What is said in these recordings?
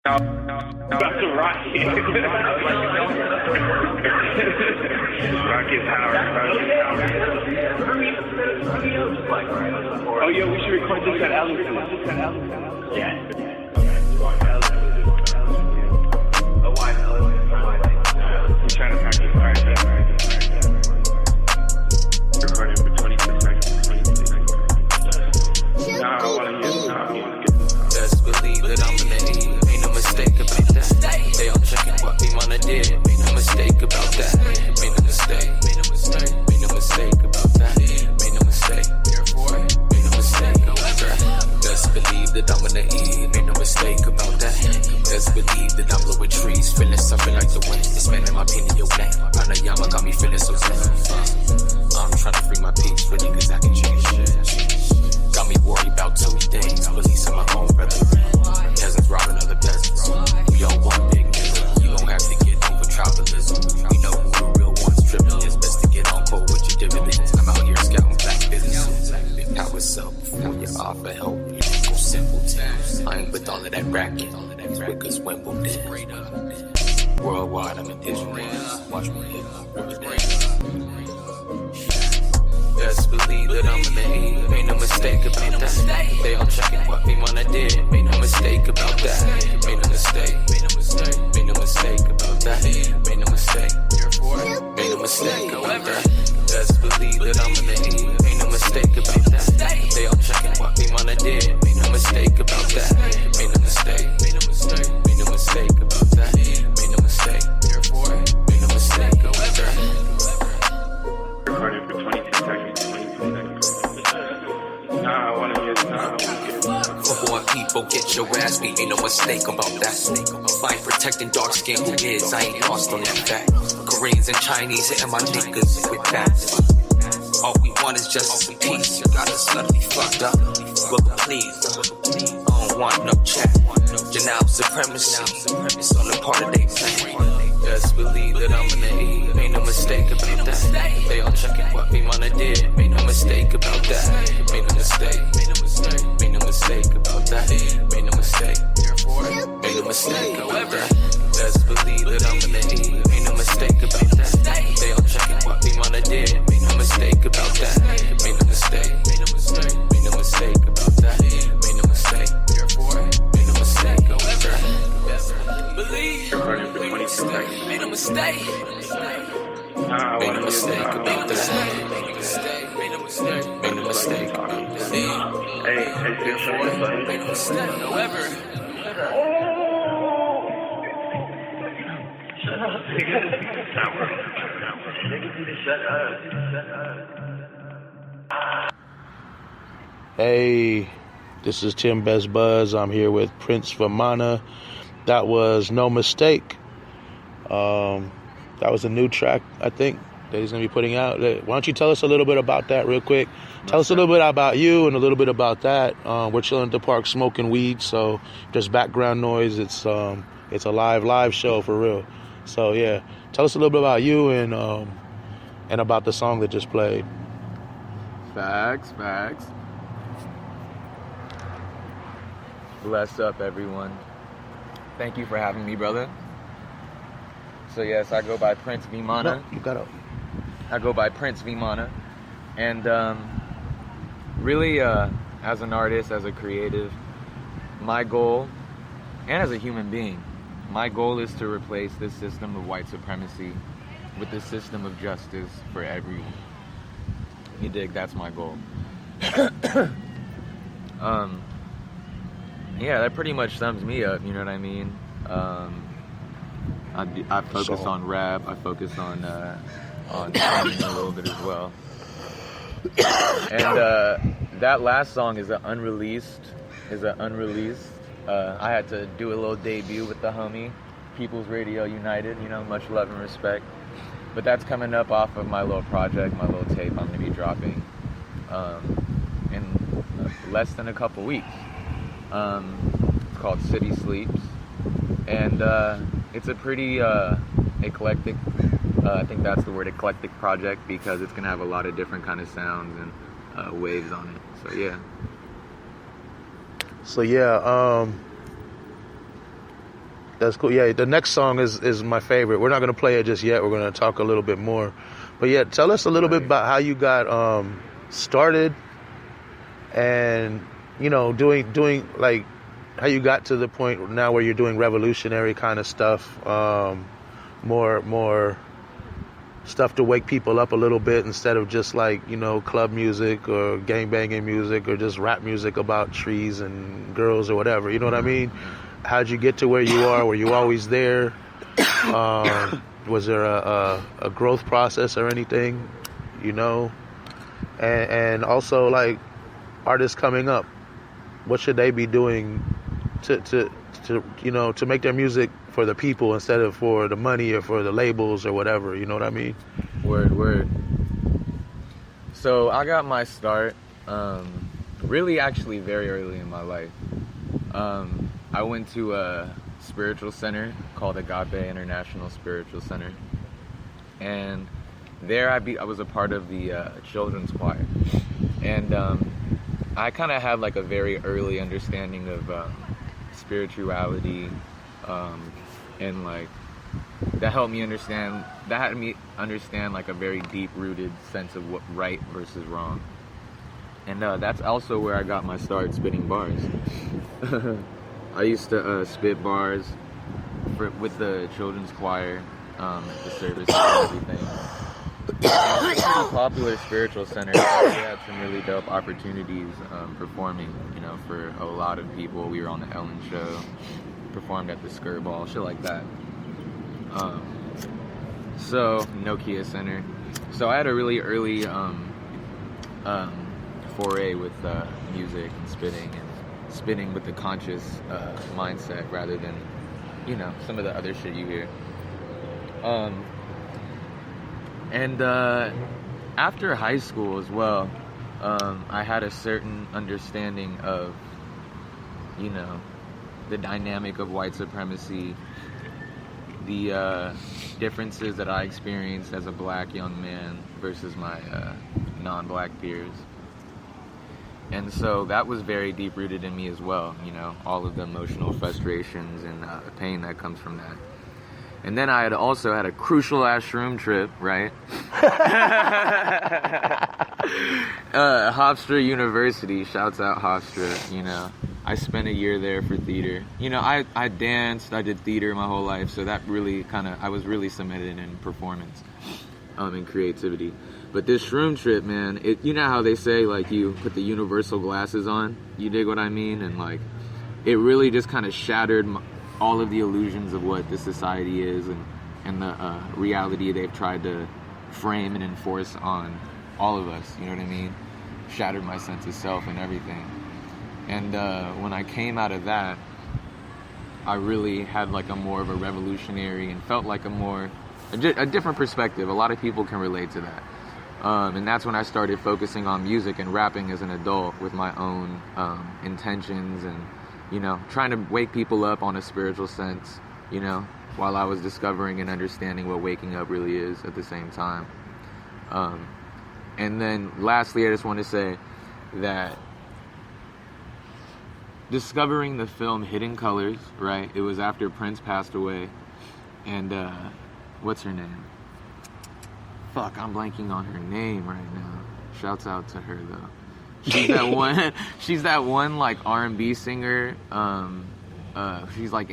About to rocket. Rocket power. Oh yeah, we should record this at Ellington. Yeah. I'm trying to practice. Recording for 26 seconds. Nah, I want to Best believe that I'm gonna eat. Ain't no mistake about that. They all checking what Vimana did. Ain't no mistake about that. Made no mistake. Made no mistake. Made no mistake about that. Made no mistake. Therefore, made no mistake about that. Best believe that I'm gonna eat. Made no mistake about that. Best believe that I'm blowing trees, feeling something like the wind. It's spending my pain in your neck. Pranayama got me feeling so zen. I'm trying to free my peace for niggas that can change shit. Got me worried about two things. Policing my own brother. Peasants robbing other peasants. We all one big nigga. You gon' have to get over tribalism. We know who the real ones tripping. It's best to get on code with your dividends. I'm out here scouting black businesses. Big power self before you offer help. You go simple times. I ain't with all of that racket. These wickers Wimbledon. Worldwide, I'm indigenous. Watch me hit Best believe that I'm gonna eat. Ain't no mistake about that. They all checking what Vimana did. Made no mistake about that. Made no mistake. Made no mistake. Made no mistake about that. Made no mistake. Therefore, made no mistake about that. Best believe that I'm gonna eat. Ain't no mistake about that. They all checking what Vimana did. Made no mistake about that. Made no mistake. Made no mistake. Made no mistake about that. Made no mistake. Therefore, made no mistake about that. recording for 22 seconds. Nah, I want to get Born people, get your ass beat, ain't no mistake about that. Fight protecting dark skin, who is, I ain't lost on that fact. Koreans and Chinese hitting my niggas with that. All we want is just some peace, you got us suddenly fucked up. Well, please, I don't want no chat. Janelle supremacy, it's on the part of they plan. Best believe that I'm gonna eat. Ain't no mistake about that. They all checking what Vimana did. Made no mistake about that. Made no mistake. Made no mistake. Made no mistake about that. Made no mistake. Therefore, made no mistake about that. Best believe that I'm gonna eat. Ain't no mistake about that. They all checking what Vimana did. Made no mistake about that. Made no mistake. Made no mistake. Made no mistake about that. Made no mistake. Therefore, made no mistake about that. Best believe. recording for 22 seconds. Made no mistake. Nah, I Made want no to mistake get about that. Made no mistake. Made no mistake. Made no mistake. Hey, feel free. Made no mistake. However. Shut up, nigga. Shut up. Hey, this is Tim Best Buzz. I'm here with Prince Vimana. That was No Mistake. That was a new track, I think, that he's going to be putting out. Why don't you tell us a little bit about that real quick? Tell us a little bit about you and a little bit about that. We're chilling at the park smoking weed, so there's background noise. It's a live show for real. So, yeah, tell us a little bit about you and about the song that just played. Facts. Bless up, everyone. Thank you for having me, brother. So yes, I go by Prince Vimana. No, you gotta. I go by Prince Vimana, and really, as an artist, as a creative, my goal, and as a human being, my goal is to replace this system of white supremacy with the system of justice for everyone. You dig? That's my goal. Yeah, that pretty much sums me up. You know what I mean? I focus on rap. I focus on singing a little bit as well. And that last song is an unreleased. I had to do a little debut with the homie, People's Radio United. You know, much love and respect. But that's coming up off of my little project, my little tape I'm gonna be dropping in less than a couple weeks. It's called City Sleeps, and it's a pretty eclectic, I think that's the word, eclectic project, because it's gonna have a lot of different kind of sounds and waves on it. So yeah. That's cool. Yeah, the next song is my favorite. We're not going to play it just yet. We're going to talk a little bit more. But yeah, tell us a little bit about how you got started and, you know, doing like how you got to the point now where you're doing revolutionary kind of stuff, more stuff to wake people up a little bit instead of just like, you know, club music or gangbanging music or just rap music about trees and girls or whatever. You know what I mean? How'd you get to where you are? Were you always there? Was there a growth process or anything? You know? And also, like, artists coming up, what should they be doing to you know, to make their music for the people instead of for the money or for the labels or whatever? You know what I mean? Word. So I got my start really actually very early in my life. I went to a spiritual center called Agape International Spiritual Center, and there I was a part of the children's choir, and I kind of had like a very early understanding of spirituality, and like that had me understand like a very deep-rooted sense of what right versus wrong, and that's also where I got my start spitting bars. I used to spit bars with the children's choir at the service and everything. It's a pretty popular spiritual center. We had some really dope opportunities performing, you know, for a lot of people. We were on the Ellen Show, performed at the Skirt Ball, shit like that. So Nokia Center. So I had a really early foray with music and spitting with the conscious mindset rather than, you know, some of the other shit you hear. And after high school as well, I had a certain understanding of, you know, the dynamic of white supremacy, the differences that I experienced as a black young man versus my non-black peers. And so that was very deep-rooted in me as well, you know, all of the emotional frustrations and the pain that comes from that. And then I had also had a crucial-ass shroom trip, right? Hofstra University, shouts out Hofstra, you know. I spent a year there for theater. You know, I danced, I did theater my whole life, so that really I was really cemented in performance and creativity. But this shroom trip, man, you know how they say, like, you put the universal glasses on? You dig what I mean? And, like, it really just kind of shattered all of the illusions of what this society is and the reality they've tried to frame and enforce on all of us, you know what I mean? Shattered my sense of self and everything. And when I came out of that, I really had, like, a more of a revolutionary and felt like a different perspective. A lot of people can relate to that. And that's when I started focusing on music and rapping as an adult with my own intentions and, you know, trying to wake people up on a spiritual sense, you know, while I was discovering and understanding what waking up really is at the same time. And then lastly, I just want to say that discovering the film Hidden Colors, right? It was after Prince passed away. And what's her name? Fuck, I'm blanking on her name right now. Shouts out to her though. She's that one like R&B singer.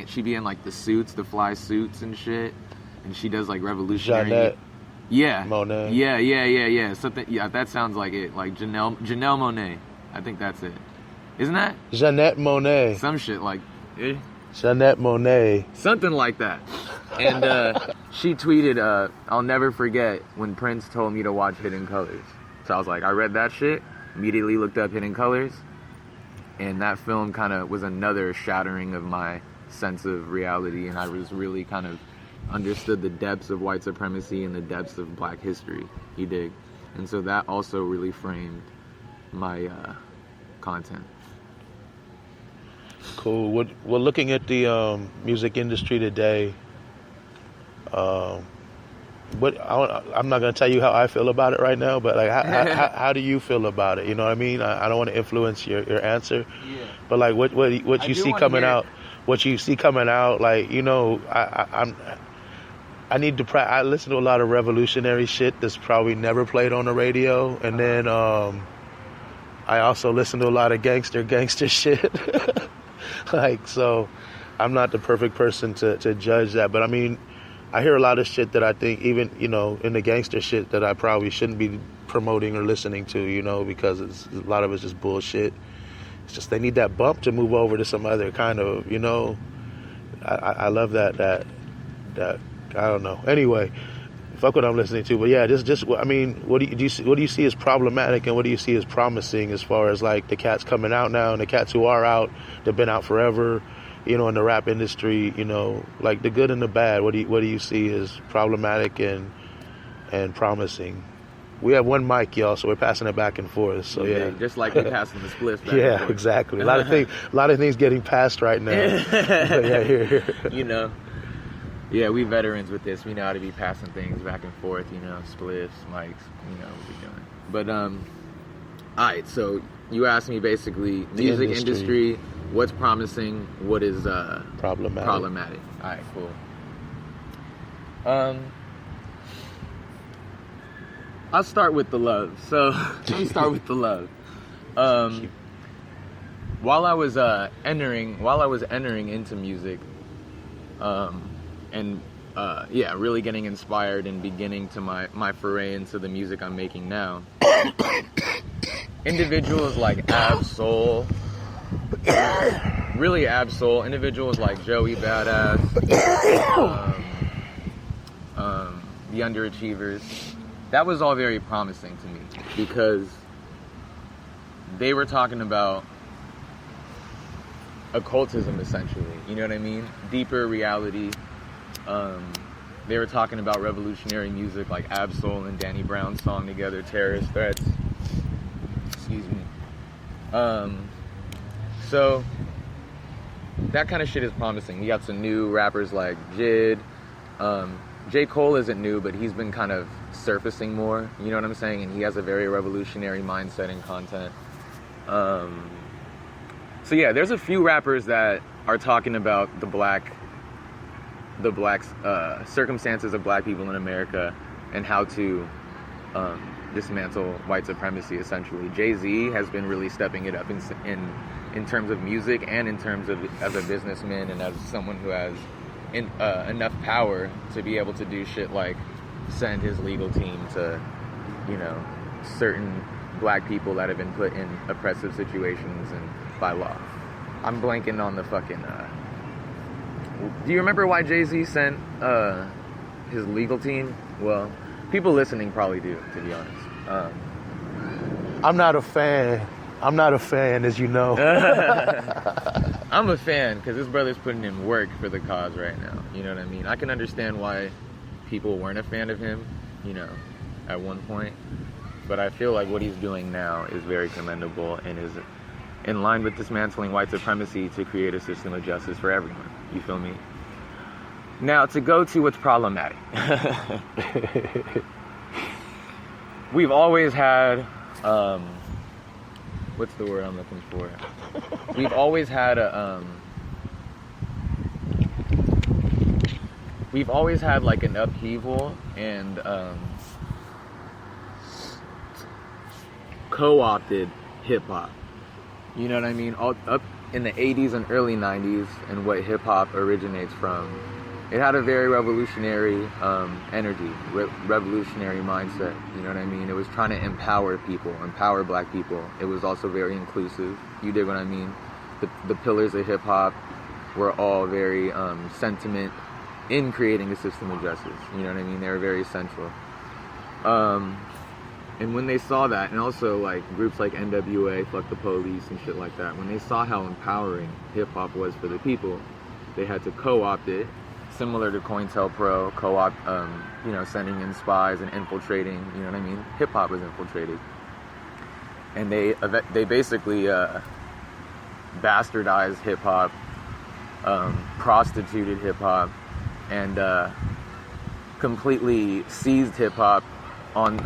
She be in like the suits, the fly suits and shit. And she does like revolutionary. Jeanette. Yeah. Monet. Yeah. Something. Yeah, that sounds like it. Like Janelle Monet. I think that's it. Isn't that? Jeanette Monet. Some shit like. Jeanette Monet. Something like that. And she tweeted, I'll never forget when Prince told me to watch Hidden Colors. So I was like, I read that shit, immediately looked up Hidden Colors, and that film kind of was another shattering of my sense of reality, and I was really kind of understood the depths of white supremacy and the depths of black history, you dig? And so that also really framed my content. Cool. Well, looking at the music industry today, I'm not going to tell you how I feel about it right now, but like, how do you feel about it? You know what I mean? I don't want to influence your answer, yeah. But like, what you see coming out? what you see coming out, like, you know, I need to I listen to a lot of revolutionary shit that's probably never played on the radio, and then I also listen to a lot of gangster shit. Like, so I'm not the perfect person to judge that, but I mean, I hear a lot of shit that I think, even, you know, in the gangster shit, that I probably shouldn't be promoting or listening to, you know, because a lot of it's just bullshit. It's just they need that bump to move over to some other kind of, you know. I love that I don't know. Anyway, fuck what I'm listening to. But yeah, just I mean, what do you see as problematic, and what do you see as promising as far as like the cats coming out now and the cats who are out, they've been out forever, you know, in the rap industry, you know, like the good and the bad. What do you see as problematic and promising? We have one mic, y'all, so we're passing it back and forth. So yeah, just like we're passing the spliffs back yeah, and forth. Exactly. A lot of things getting passed right now. Yeah, here. You know. Yeah, we veterans with this. We know how to be passing things back and forth, you know, spliffs, mics, you know what we're doing. But, alright, so you asked me basically, music industry, what's promising, what is problematic. Alright, cool. I'll start with the love. So, let me start with the love. While I was entering into music, and really getting inspired and beginning to my foray into the music I'm making now. Individuals like Ab-Soul, really Ab-Soul, individuals like Joey Badass, the Underachievers, that was all very promising to me because they were talking about occultism, essentially, you know what I mean? Deeper reality. They were talking about revolutionary music like Ab-Soul and Danny Brown's song together, Terrorist Threats. Excuse me. So that kind of shit is promising. We got some new rappers like Jid. J. Cole isn't new, but he's been kind of surfacing more, you know what I'm saying? And he has a very revolutionary mindset and content. So yeah, there's a few rappers that are talking about the black circumstances of black people in America and how to dismantle white supremacy, essentially. Jay-Z has been really stepping it up in terms of music and in terms of as a businessman and as someone who has enough power to be able to do shit like send his legal team to, you know, certain black people that have been put in oppressive situations and by law. I'm blanking on the fucking... do you remember why Jay-Z sent his legal team? Well, people listening probably do, to be honest. I'm not a fan, as you know. I'm a fan because this brother's putting in work for the cause right now. You know what I mean? I can understand why people weren't a fan of him, you know, at one point. But I feel like what he's doing now is very commendable and is in line with dismantling white supremacy to create a system of justice for everyone. You feel me? Now, to go to what's problematic. We've always had, what's the word I'm looking for? We've always had like an upheaval and co-opted hip-hop. You know what I mean? All up in the 80s and early 90s and what hip-hop originates from. It had a very revolutionary energy, revolutionary mindset. You know what I mean? It was trying to empower people, empower black people. It was also very inclusive. You dig what I mean? The pillars of hip-hop were all very sentiment in creating a system of justice. You know what I mean? They were very central. And when they saw that, and also like groups like NWA, Fuck the Police and shit like that, when they saw how empowering hip-hop was for the people, they had to co-opt it, similar to COINTELPRO, co-opt, you know, sending in spies and infiltrating, you know what I mean? Hip-hop was infiltrated. And they basically bastardized hip-hop, prostituted hip-hop, and completely seized hip-hop on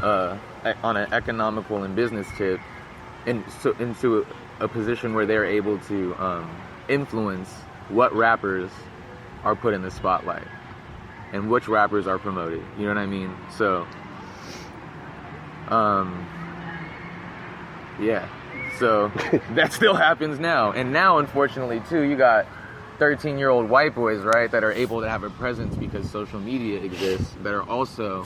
an economical and business tip into a position where they're able to influence what rappers are put in the spotlight and which rappers are promoted. You know what I mean? So, yeah. So that still happens now. And now, unfortunately, too, you got 13-year-old white boys, right, that are able to have a presence because social media exists, that are also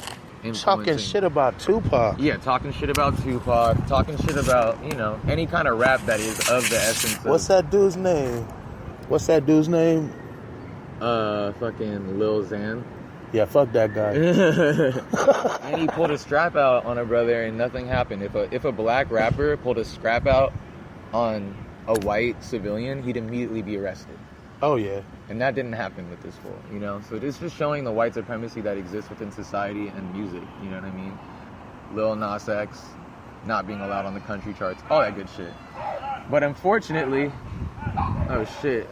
Talking shit about Tupac. Yeah, talking shit about Tupac, talking shit about, you know, any kind of rap that is of the essence of... What's that dude's name? Fucking Lil Xan. Yeah, fuck that guy. And he pulled a strap out on a brother and nothing happened. If a black rapper pulled a strap out on a white civilian, he'd immediately be arrested. Oh, yeah. And that didn't happen with this fool, you know? So it's just showing the white supremacy that exists within society and music, you know what I mean? Lil Nas X not being allowed on the country charts, all that good shit. But unfortunately, oh shit,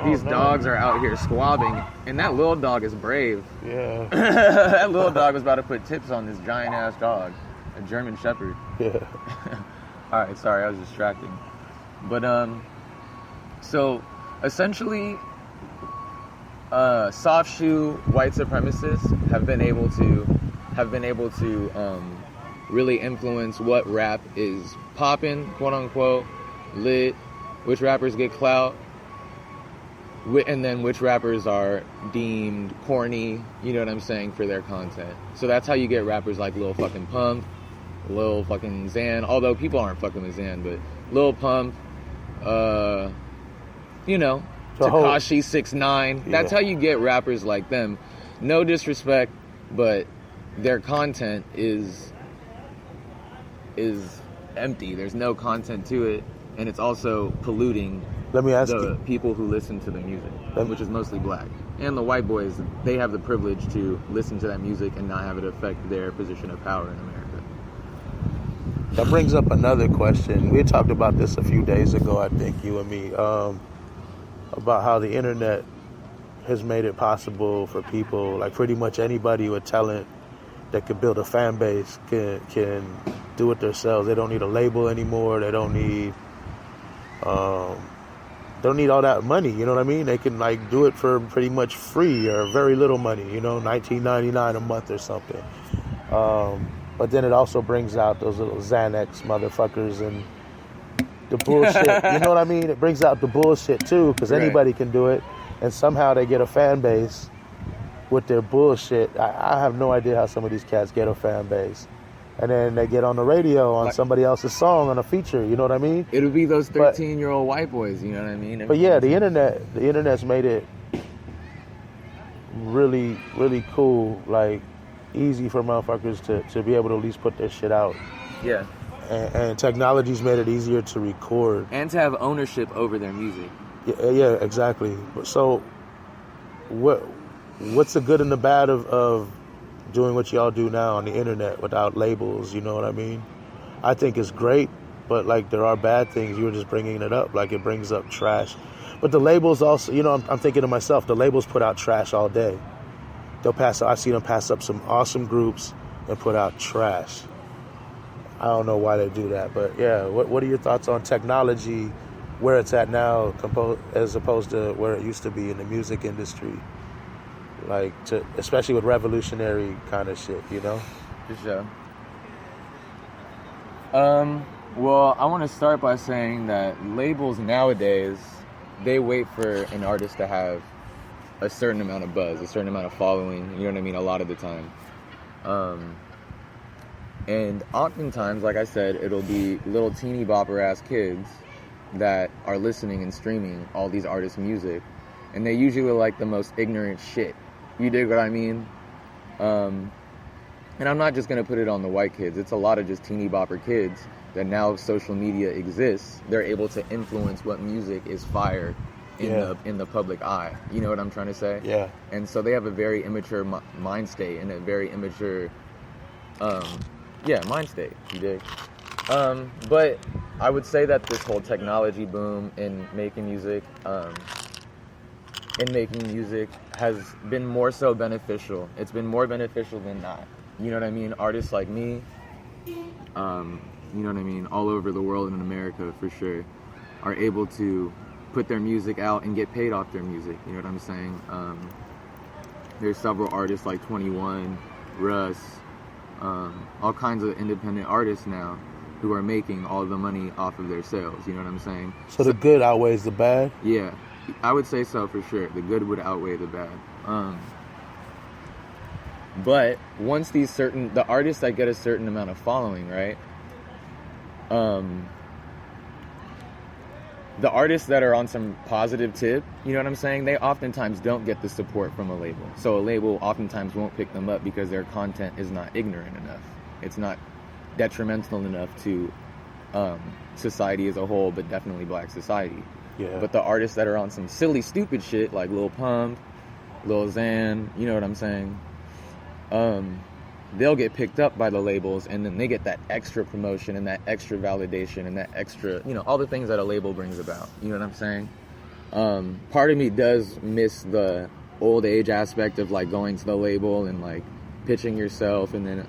these dogs are out here squabbing, and that little dog is brave. Yeah. That little dog was about to put tips on this giant-ass dog, a German Shepherd. Yeah. All right, sorry, I was distracted. But, so, essentially, soft shoe white supremacists have been able to really influence what rap is popping, quote unquote, lit, which rappers get clout, and then which rappers are deemed corny, you know what I'm saying, for their content. So that's how you get rappers like Lil fucking Pump, Lil fucking Xan, although people aren't fucking with Xan, but Lil Pump, you know, Tekashi 6ix9ine. That's how you get rappers like them. No disrespect, but their content is empty. There's no content to it, and it's also polluting the people who listen to the music, which is mostly black. And the white boys, they have the privilege to listen to that music and not have it affect their position of power in America. That brings up another question. We talked about this a few days ago, I think, you and me, about how the internet has made it possible for people, like pretty much anybody with talent that could build a fan base can do it themselves. They don't need a label anymore. They don't need all that money, you know what I mean? They can like do it for pretty much free or very little money, you know, $19.99 a month or something. But then it also brings out those little Xanax motherfuckers and the bullshit. You know what I mean? It brings out the bullshit too, because anybody can do it, and somehow they get a fan base with their bullshit. I have no idea how some of these cats get a fan base. And then they get on the radio on somebody else's song on a feature, you know what I mean? It'll be those 13-year-old white boys, you know what I mean? But yeah, the internet's made it really, really cool, like easy for motherfuckers to be able to at least put their shit out. Yeah. And technology's made it easier to record. And to have ownership over their music. Yeah, exactly. So what's the good and the bad of doing what y'all do now on the internet without labels, you know what I mean? I think it's great, but like there are bad things. You were just bringing it up, like it brings up trash. But the labels also, you know, I'm thinking to myself, the labels put out trash all day. I've seen them pass up some awesome groups and put out trash. I don't know why they do that, but yeah, what are your thoughts on technology, where it's at now as opposed to where it used to be in the music industry? Like, especially with revolutionary kind of shit, you know? For sure. Well, I want to start by saying that labels nowadays, they wait for an artist to have a certain amount of buzz, a certain amount of following, you know what I mean, a lot of the time. And oftentimes, like I said, it'll be little teeny bopper ass kids that are listening and streaming all these artists' music, and they usually like the most ignorant shit. You dig what I mean? And I'm not just going to put it on the white kids. It's a lot of just teeny bopper kids that now social media exists. They're able to influence what music is fire in the public eye. You know what I'm trying to say? Yeah. And so they have a very immature mind state and a very immature, mind state. You dig? But I would say that this whole technology boom in making music, has been more so beneficial. It's been more beneficial than not. You know what I mean? Artists like me, you know what I mean, all over the world and in America for sure, are able to put their music out and get paid off their music. You know what I'm saying? There's several artists like 21, Russ, all kinds of independent artists now who are making all the money off of their sales. You know what I'm saying? So the good outweighs the bad? Yeah, I would say so for sure. The good would outweigh the bad. But once the artists that get a certain amount of following, right? The artists that are on some positive tip, you know what I'm saying? They oftentimes don't get the support from a label. So a label oftentimes won't pick them up because their content is not ignorant enough. It's not detrimental enough to society as a whole, but definitely black society. Yeah. But the artists that are on some silly, stupid shit like Lil Pump, Lil Xan, you know what I'm saying? They'll get picked up by the labels, and then they get that extra promotion and that extra validation and that extra, you know, all the things that a label brings about. You know what I'm saying? Part of me does miss the old age aspect of like going to the label and like pitching yourself and then,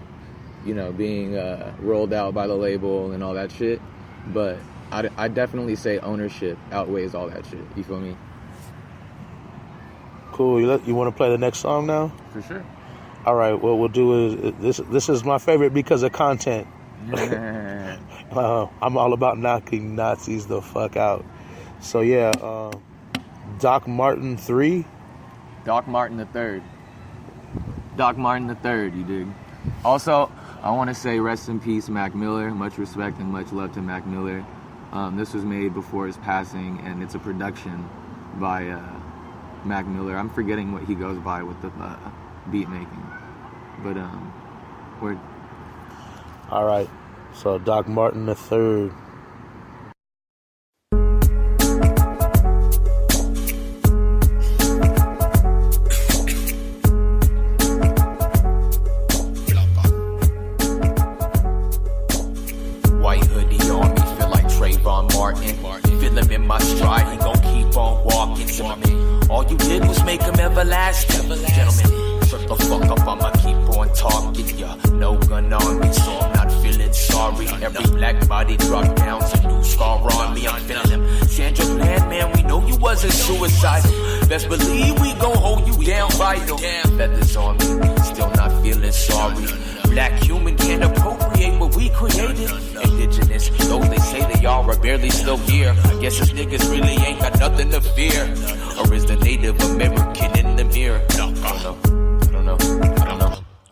you know, being rolled out by the label and all that shit. But I definitely say ownership outweighs all that shit. You feel me? Cool. You want to play the next song now? For sure. All right, what we'll do is this is my favorite because of content. I'm all about knocking Nazis the fuck out. So yeah, Doc Martin 3. Doc Martin the Third. Doc Martin the Third, you dig? Also, I want to say rest in peace, Mac Miller. Much respect and much love to Mac Miller. This was made before his passing, and it's a production by Mac Miller. I'm forgetting what he goes by with the beat making, but word. All right, so Doc Martin the Third. White hoodie on me, feel like Trayvon Martin. Feel him in my stride, he gon' keep on walking. All you did was make him everlasting. Gentlemen, shut the fuck up, I'ma keep on talking. Yeah, no gun on me, so I'm not feeling sorry. Every black body dropped down, a new scar on me, I'm feeling him. Sandra Bland, man, we know you wasn't suicidal. Best believe we gon' hold you down vital. Feathers on me, still not feeling sorry. Black human can't appropriate what we created. Indigenous, those they say they are barely still here. I guess us niggas really ain't got nothing to fear. Or is the Native American in the mirror?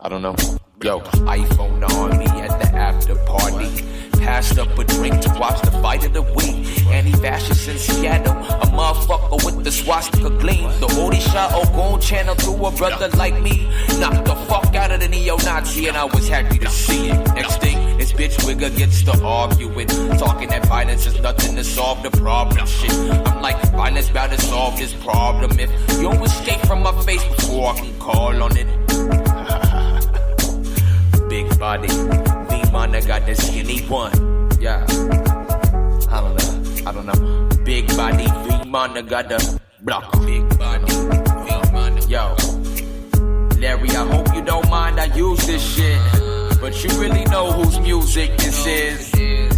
I don't know. Yo, iPhone on me at the after party. Passed up a drink to watch the fight of the week. Anti-fascist in Seattle, a motherfucker with the swastika gleam. The Odisha Ogun channel to a brother like me. Knocked the fuck out of the neo-Nazi and I was happy to see it. Next thing, this bitch wigger gets to arguing. Talking that violence is nothing to solve the problem. Shit, I'm like, violence bound to solve this problem. If you don't escape from my face before I can call on it. Big body, Vimana got the skinny one. Yeah, I don't know. Big body, Vimana got the block. Big body, Vimana. Yo, Larry, I hope you don't mind I use this shit, but you really know whose music this is.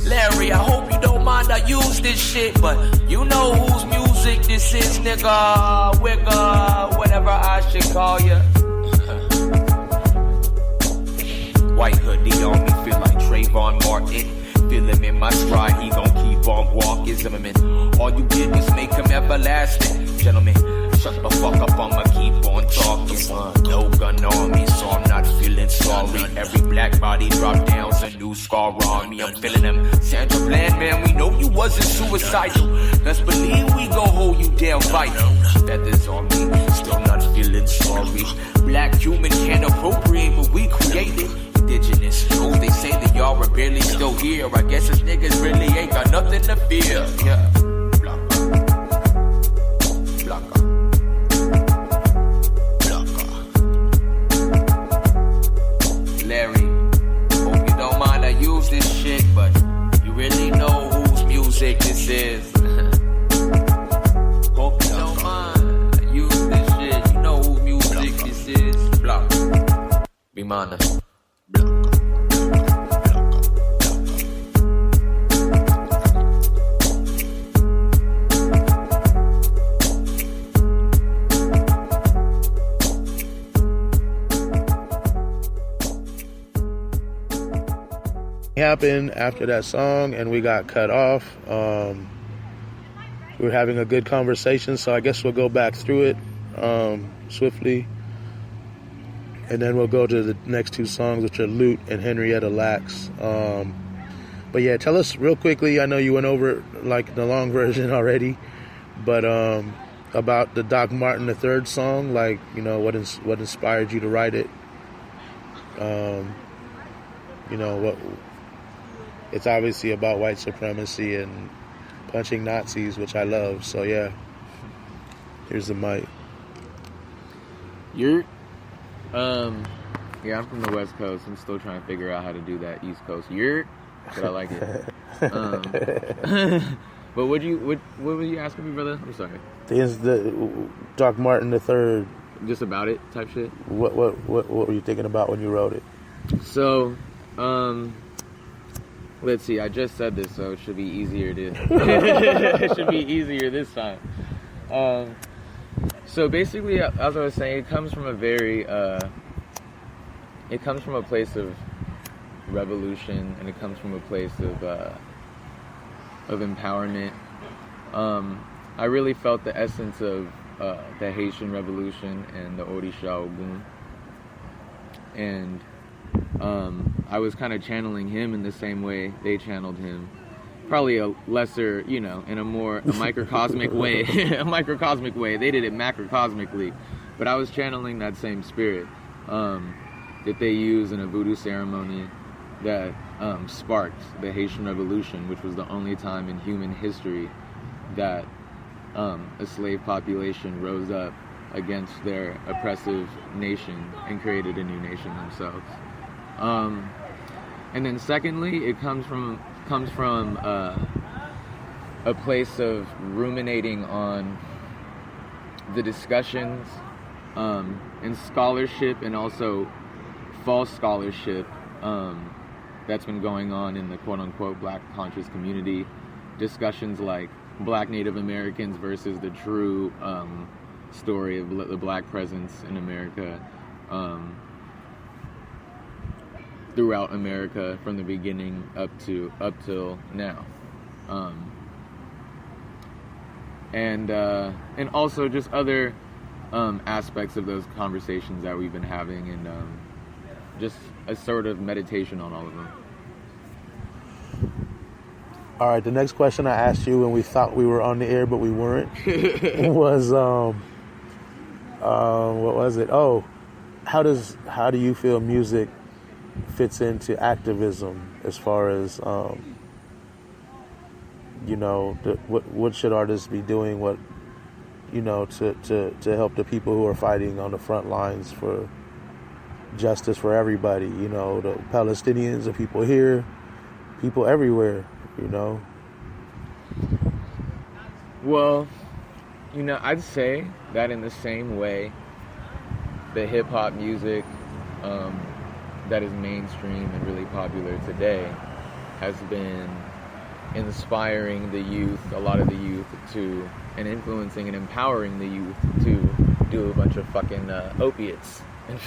Larry, I hope you don't mind I use this shit, but you know whose music this is, nigga, wigger, whatever I should call you. White hoodie on me, feel like Trayvon Martin. Feel him in my stride, he gon' keep on walking. Zimmerman, all you did was make him everlasting. Gentlemen, shut the fuck up, I'ma keep on talking. No gun on me, so I'm not feeling sorry. Every black body dropped down's a new scar on me, I'm feeling him. Sandra Bland, man, we know you wasn't suicidal. Best believe we gon' hold you down vital. Feathers on me, still not feeling sorry. Black human can't appropriate what we created. Indigenous, those they say that y'all are barely still here. I guess us niggas really ain't got nothing to fear. Yeah. Larry, hope you don't mind I use this shit, but you really know whose music this is. Hope you don't mind I use this shit. You know whose music this is. Block. Vimana. happened after that song, and we got cut off. We were having a good conversation, so I guess we'll go back through it swiftly. And then we'll go to the next two songs, which are Loot and Henrietta Lacks. But yeah, tell us real quickly, I know you went over like the long version already, but about the Doc Martin III song, like, you know, what inspired you to write it? You know, what it's obviously about white supremacy and punching Nazis, which I love. So yeah, here's the mic. Yeah, I'm from the West Coast. I'm still trying to figure out how to do that East Coast. But I like it. But what were you asking me, brother? I'm sorry. The Doc Martin III. Just about it type shit. What were you thinking about when you wrote it? So, let's see. I just said this, so it should be easier to. It should be easier this time. So basically, as I was saying, it comes from a very. It comes from a place of revolution, and it comes from a place of empowerment. I really felt the essence of the Haitian Revolution and the Orisha Ogun, and I was kind of channeling him in the same way they channeled him, probably a lesser, you know, in a microcosmic way. A microcosmic way. They did it macrocosmically, but I was channeling that same spirit that they use in a voodoo ceremony that sparked the Haitian Revolution, which was the only time in human history that a slave population rose up against their oppressive nation and created a new nation themselves. And then secondly, it comes from a place of ruminating on the discussions and scholarship, and also false scholarship that's been going on in the quote-unquote Black conscious community. Discussions like Black Native Americans versus the true story of the Black presence in America, throughout America from the beginning up till now, and also just other aspects of those conversations that we've been having, and just a sort of meditation on all of them. All right, the next question I asked you when we thought we were on the air but we weren't was what was it? Oh, how do you feel music fits into activism, as far as you know, what should artists be doing, what, you know, to help the people who are fighting on the front lines for justice for everybody, you know, the Palestinians, the people here, people everywhere, you know? Well, you know, I'd say that in the same way the hip-hop music that is mainstream and really popular today has been inspiring the youth, a lot of the youth, to, and influencing and empowering the youth to do a bunch of fucking opiates and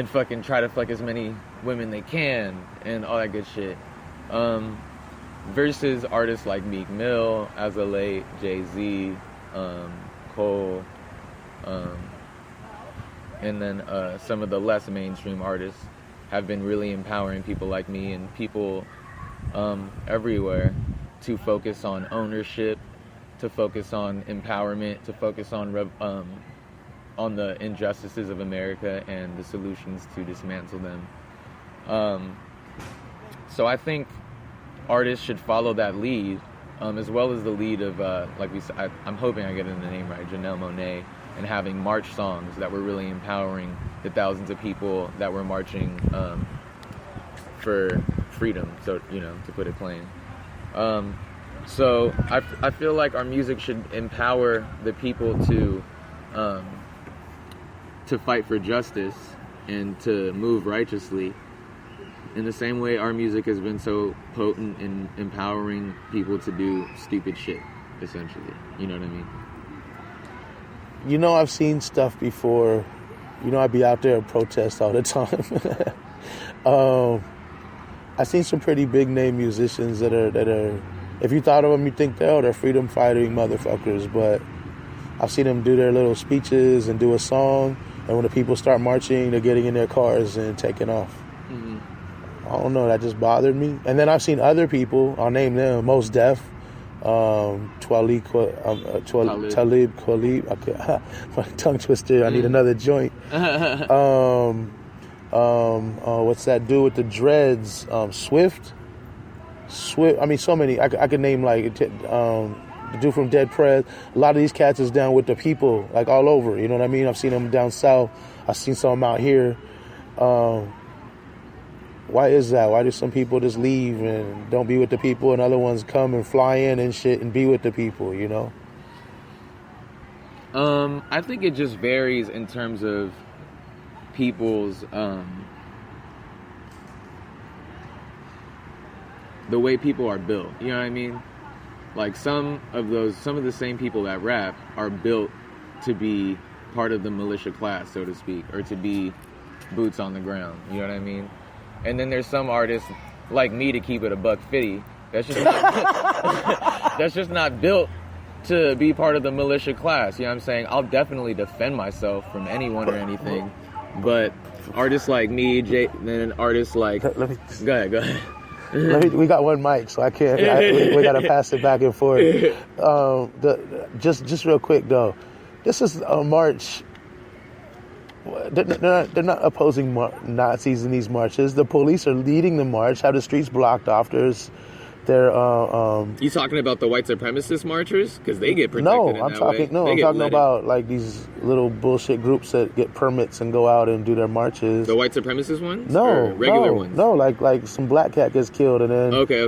fucking try to fuck as many women they can and all that good shit, versus artists like Meek Mill, As of Late, Jay-Z, Cole, and then some of the less mainstream artists have been really empowering people like me and people everywhere to focus on ownership, to focus on empowerment, to focus on the injustices of America and the solutions to dismantle them. So I think artists should follow that lead, as well as the lead of, like we said, I'm hoping I get the name right, Janelle Monáe, and having march songs that were really empowering the thousands of people that were marching for freedom, so, you know, to put it plain. So I feel like our music should empower the people to fight for justice and to move righteously, in the same way our music has been so potent in empowering people to do stupid shit, essentially. You know what I mean? You know, I've seen stuff before. You know, I'd be out there and protest all the time. I've seen some pretty big name musicians that are. If you thought of them, you think they're freedom fighting motherfuckers. But I've seen them do their little speeches and do a song, and when the people start marching, they're getting in their cars and taking off. Mm-hmm. I don't know. That just bothered me. And then I've seen other people. I'll name them. Mos Def, Talib Kweli. My tongue twister. I need another joint. What's that dude with the dreads? Swift. I mean, so many. I could name like the dude from Dead Prez. A lot of these cats is down with the people, like all over. You know what I mean? I've seen them down south. I've seen some out here. Why is that? Why do some people just leave and don't be with the people, and other ones come and fly in and shit and be with the people? You know? I think it just varies in terms of people's the way people are built. You know what I mean? Like some of the same people that rap are built to be part of the militia class, so to speak, or to be boots on the ground. You know what I mean? And then there's some artists like me, to keep it a $150, that's just not built to be part of the militia class. You know what I'm saying? I'll definitely defend myself from anyone or anything, but artists like me, then artists like... Go ahead. We got one mic, so I can't. We got to pass it back and forth. Just real quick though, this is a march. They're not opposing Nazis in these marches. The police are leading the march. Have the streets blocked off. You talking about the white supremacist marchers? Because they get protected. I'm talking about like these little bullshit groups that get permits and go out and do their marches. The white supremacist ones? No, or regular ones. No, like some black cat gets killed and then okay.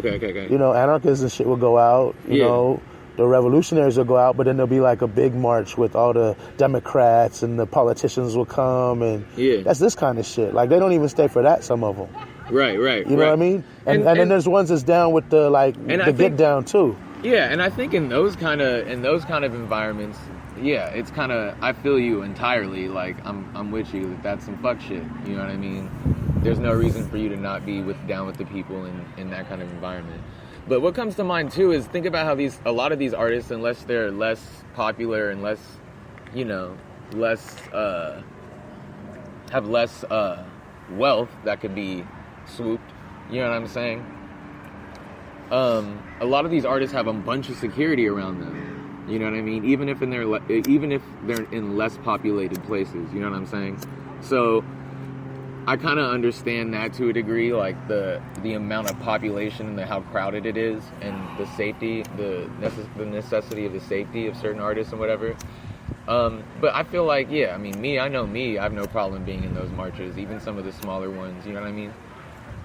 You know, anarchists and shit will go out. You know, the revolutionaries will go out, but then there'll be like a big march with all the Democrats and the politicians will come, and that's this kind of shit. Like they don't even stay for that. Some of them. Right. You know what I mean? And then there's ones that's down with the get down too. Yeah, and I think in those kind of environments, it's kind of, I feel you entirely. Like I'm with you. That's some fuck shit. You know what I mean? There's no reason for you to not be down with the people in that kind of environment. But what comes to mind too is think about how a lot of these artists, unless they're less popular and less, have less wealth that could be swooped, you know what I'm saying? A lot of these artists have a bunch of security around them, you know what I mean? Even if they're in less populated places, you know what I'm saying? So I kind of understand that to a degree, like the amount of population and how crowded it is, and the safety, the necessity of the safety of certain artists and whatever. But I feel like, I know me, I have no problem being in those marches, even some of the smaller ones, you know what I mean?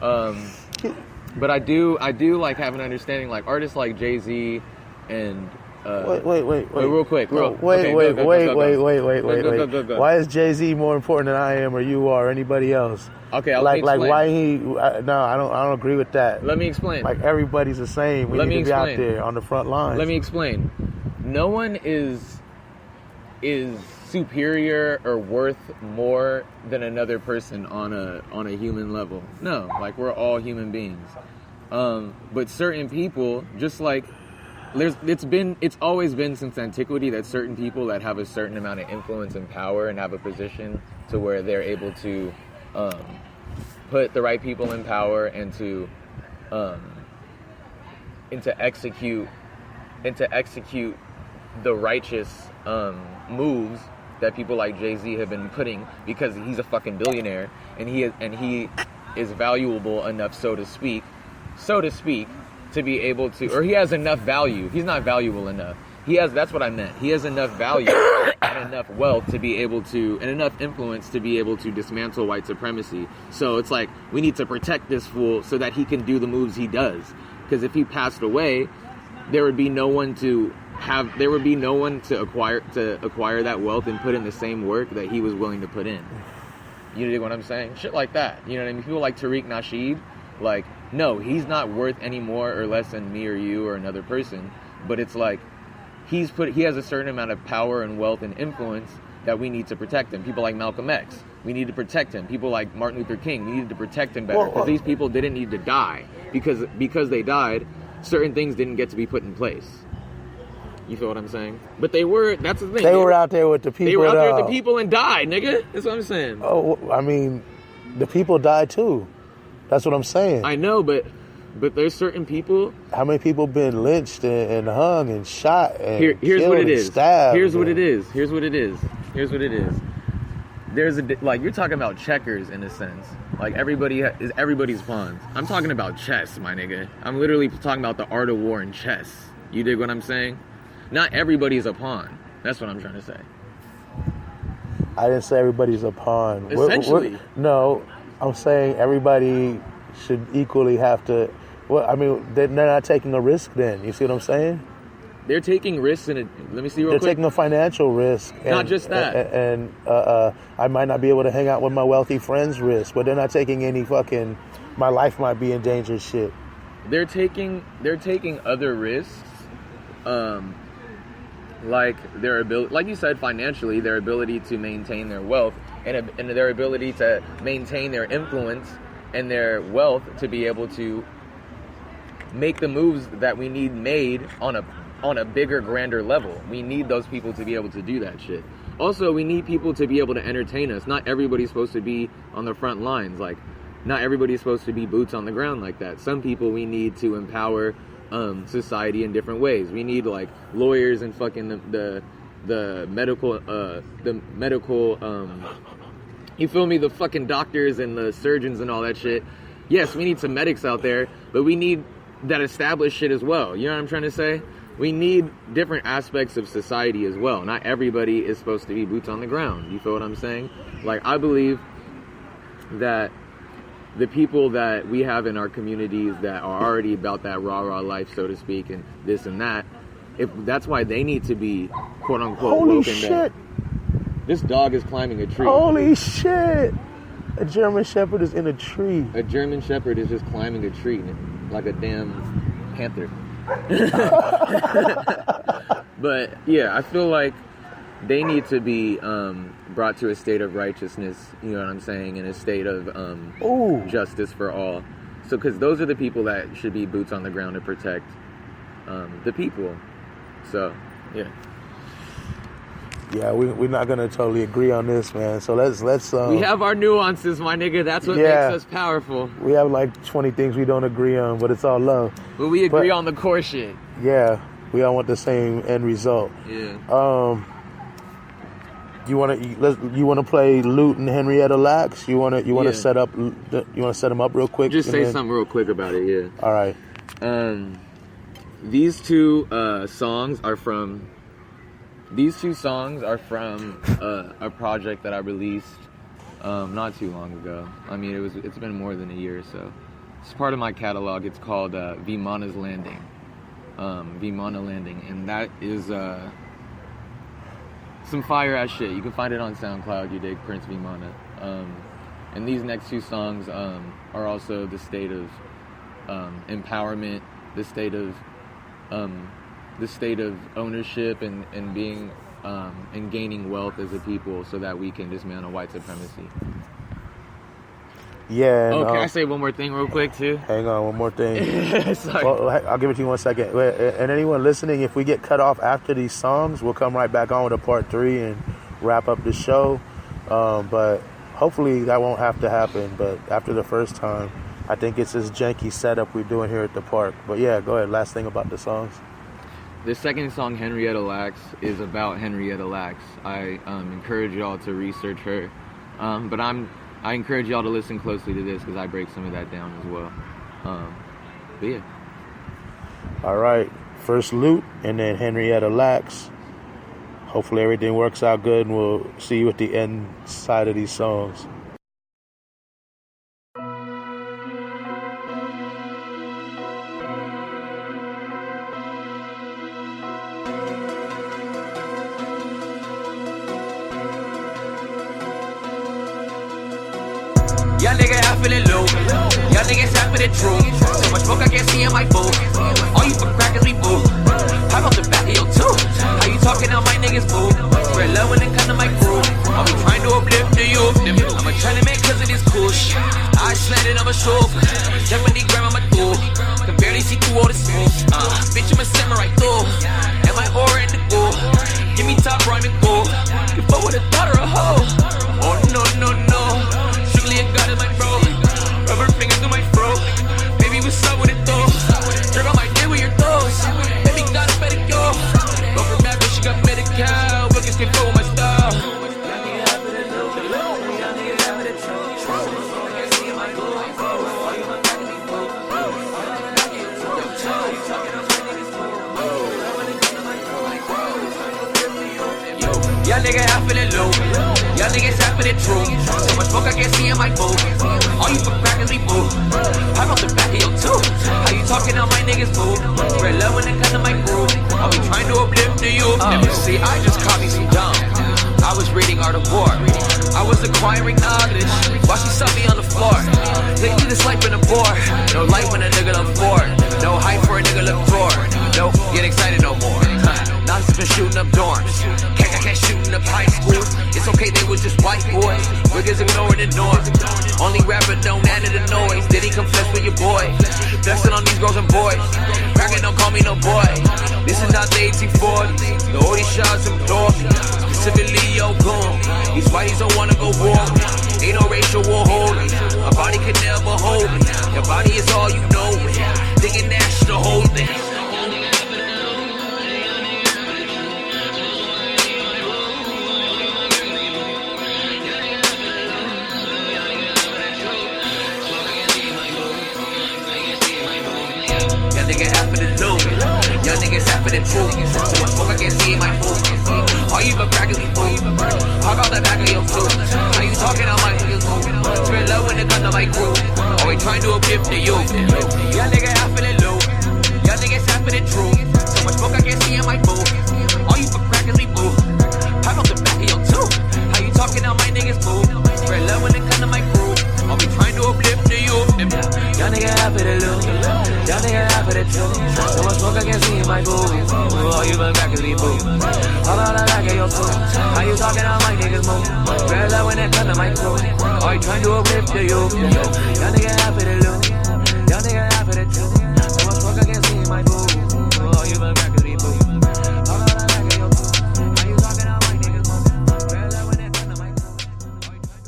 But I do like have an understanding, like artists like Jay-Z and wait. Real quick. Go. Why is Jay-Z more important than I am or you are or anybody else? Okay, I'll explain. Like why I don't agree with that. Let me explain. Like everybody's the same. We need to be out there on the front lines. Let me explain. No one is superior or worth more than another person on a human level. No, like we're all human beings. But certain people, just like it's always been since antiquity that certain people that have a certain amount of influence and power and have a position to where they're able to put the right people in power and to execute the righteous moves that people like Jay-Z have been putting, because he's a fucking billionaire and he is valuable enough, so to speak, to be able to, or he has enough value. He's not valuable enough. That's what I meant. He has enough value and enough wealth to be able to, and enough influence to be able to dismantle white supremacy. So it's like, we need to protect this fool so that he can do the moves he does. Because if he passed away, there would be no one to acquire that wealth and put in the same work that he was willing to put in. You know what I'm saying? Shit like that. You know what I mean? People like Tariq Nasheed, like, no, he's not worth any more or less than me or you or another person. But it's like, he has a certain amount of power and wealth and influence that we need to protect him. People like Malcolm X, we need to protect him. People like Martin Luther King, we needed to protect him better, because these people didn't need to die, because they died, certain things didn't get to be put in place. You feel what I'm saying? But that's the thing. They were out there with the people. They were out there with the people and died, nigga. That's what I'm saying. Oh, I mean, the people died too. That's what I'm saying. I know, but there's certain people. How many people been lynched and hung and shot and here's what it is. Stabbed? Here's what it is. There's like, you're talking about checkers in a sense. Like everybody's pawns. I'm talking about chess, my nigga. I'm literally talking about the art of war in chess. You dig what I'm saying? Not everybody's a pawn. That's what I'm trying to say. I didn't say everybody's a pawn. Essentially. No, I'm saying everybody should equally have to. Well, I mean, they're not taking a risk then. You see what I'm saying? They're taking risks let me see real quick. They're taking a financial risk. Not just that. And I might not be able to hang out with my wealthy friends' risk, but they're not taking any fucking, my life might be in danger shit. They're taking other risks, like their ability, like you said, financially, their ability to maintain their wealth and their ability to maintain their influence and their wealth to be able to make the moves that we need made on a bigger, grander level. We need those people to be able to do that shit. Also, we need people to be able to entertain us. Not everybody's supposed to be on the front lines. Like, not everybody's supposed to be boots on the ground like that. Some people we need to empower society in different ways. We need like lawyers and fucking the medical you feel me, the fucking doctors and the surgeons and all that shit. Yes, we need some medics out there, but we need that established shit as well. You know what I'm trying to say? We need different aspects of society as well. Not everybody is supposed to be boots on the ground. You feel what I'm saying? Like, I believe that the people that we have in our communities that are already about that rah-rah life, so to speak, and this and that, if that's why they need to be quote-unquote holy woken. shit. This dog is climbing a tree. Holy shit. A German Shepherd is in a tree. A German Shepherd is just climbing a tree like a damn panther. But yeah, I feel like they need to be brought to a state of righteousness, you know what I'm saying, in a state of justice for all. So, because those are the people that should be boots on the ground to protect the people. So, yeah. Yeah, we're not gonna totally agree on this, man. So let's. We have our nuances, my nigga. That's what makes us powerful. We have like 20 things we don't agree on, but it's all love. But we agree on the core shit. Yeah, we all want the same end result. Yeah. You wanna play Lute and Henrietta Lacks? You wanna set them up real quick? Just say something real quick about it. Yeah. All right. These two songs are from a project that I released not too long ago. I mean, it's been more than a year, so it's part of my catalog. It's called Vimana's Landing. Vimana Landing, and that is some fire ass shit. You can find it on SoundCloud. You dig, Prince Vimana. And these next two songs are also the state of empowerment, the state of ownership and being and gaining wealth as a people, so that we can dismantle white supremacy. Yeah. Oh, can I say one more thing real quick too? Hang on, one more thing. Sorry. Well, I'll give it to you 1 second. And anyone listening, if we get cut off after these songs, we'll come right back on with a part 3 and wrap up the show. But hopefully that won't have to happen. But after the first time, I think it's this janky setup we're doing here at the park. But yeah, go ahead. Last thing about the songs. The second song, Henrietta Lacks, is about Henrietta Lacks. I encourage y'all to research her. But I encourage y'all to listen closely to this, because I break some of that down as well. But yeah. All right. First Lute and then Henrietta Lacks. Hopefully everything works out good, and we'll see you at the end side of these songs. Y'all niggas out feeling low. Y'all niggas out for the truth. So much smoke I can't see in my booth. All you for crackers we boo. How Hop off the back of your tooth. How you talking out my niggas move? Spread love when it come to my crew. I'll be trying to uplift the youth. I'ma try to make cause of this cool shit. I slanted on my shoulder. Japanese grab on my tool. Can barely see through all the smoke. Bitch, I'm a samurai too. And my aura in the gold. Give me top rhyming gold. You fuck with a daughter or a hoe. Oh no, no, no. Strictly a god is my bro. Rubber fingers through my throat. Baby, what's up with it though? Jerk on my dick with your toes. Baby, got a better go. Go for bad, but she got medical. Workers can flow with my style. Y'all niggas half of the low. Y'all niggas half of the truth. So much smoke I can't see in my boot. All you for crackers we boo. Hop off the back of your tooth. How you talking on my niggas move? Spread love when it come to my groove. I'll be trying to uplift the youth. See, I just caught me some dumb. I was reading Art of War. I was acquiring knowledge while she saw me on the floor. Lately this life been a bore. No light when a nigga look forward. No hype for a nigga look toward. No, get excited no more. Nonsense been shooting up dorms. Can't shooting up high schools. It's okay, they was just white boys. Wiggers ignoring the norm. Only rapper don't add to the noise. Did he confess with your boy? Flexing on these girls and boys. Bragging don't call me no boy. This is not the 1840s. The oldie shots implore me. Specifically yo goon. These whiteys don't wanna go war. Ain't no racial war holding. A body can never hold me. Your body is all you know. Thinking that's the whole thing. Young niggas half of the truth. So much smoke I can't see in my food. All you but crackers we fool. Hog out the back of your tooth. How you talking on my niggas move? Spread love when it come to my crew. Always trying to uplift the youth. Young niggas half of the loot. Young niggas half of the truth. So much smoke I can't see in my food. All you but crackers we fool. Hog out the back of your tooth. How you talking on my niggas move? Spread love when it come to my crew. Always trying to uplift the youth. Young niggas half of the loot. Young niggas half of the truth. So much smoke I can't see in my boo. All you but crackers we boo. How about the back of your tooth? How you talking on my niggas move? Spread love when it come to my crew. All you trying to uplift the youth. Young niggas half of the loot. Young niggas half of the truth. So much smoke I can't see in my boo. All you but crackers we boo.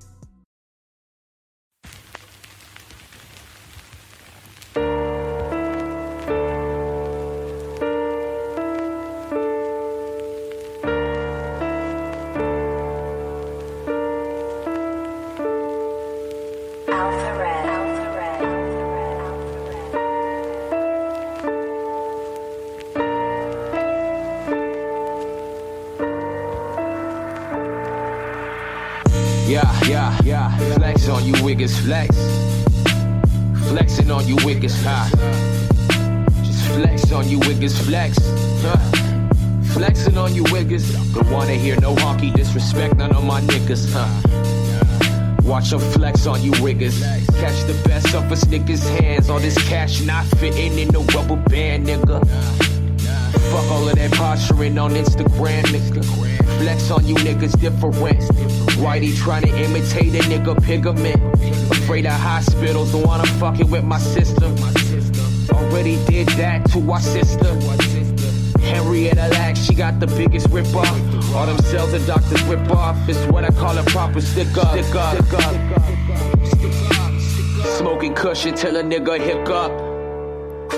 How about the back of your tooth? How you talking on my niggas move? Spread love when it come to my crew. All you trying to uplift the youth. Yeah, flex on you wiggers, flex. Flexing on you wiggers, Just flex on you wiggers, flex. Flexing on you wiggers. Don't wanna hear no honky disrespect, none of my niggas, Watch them flex on you wiggers. Catch the best of us niggas' hands. All this cash not fitting in no rubber band, nigga. Fuck all of that posturing on Instagram, nigga. Flex on you niggas different. Whitey trying to imitate a nigga pigment. Afraid of hospitals, don't wanna fucking with my sister. Already did that to our sister. Henrietta Lack, she got the biggest rip off. All them cells the doctors rip off. It's what I call a proper stick up. Smoking cushion till a nigga hiccup.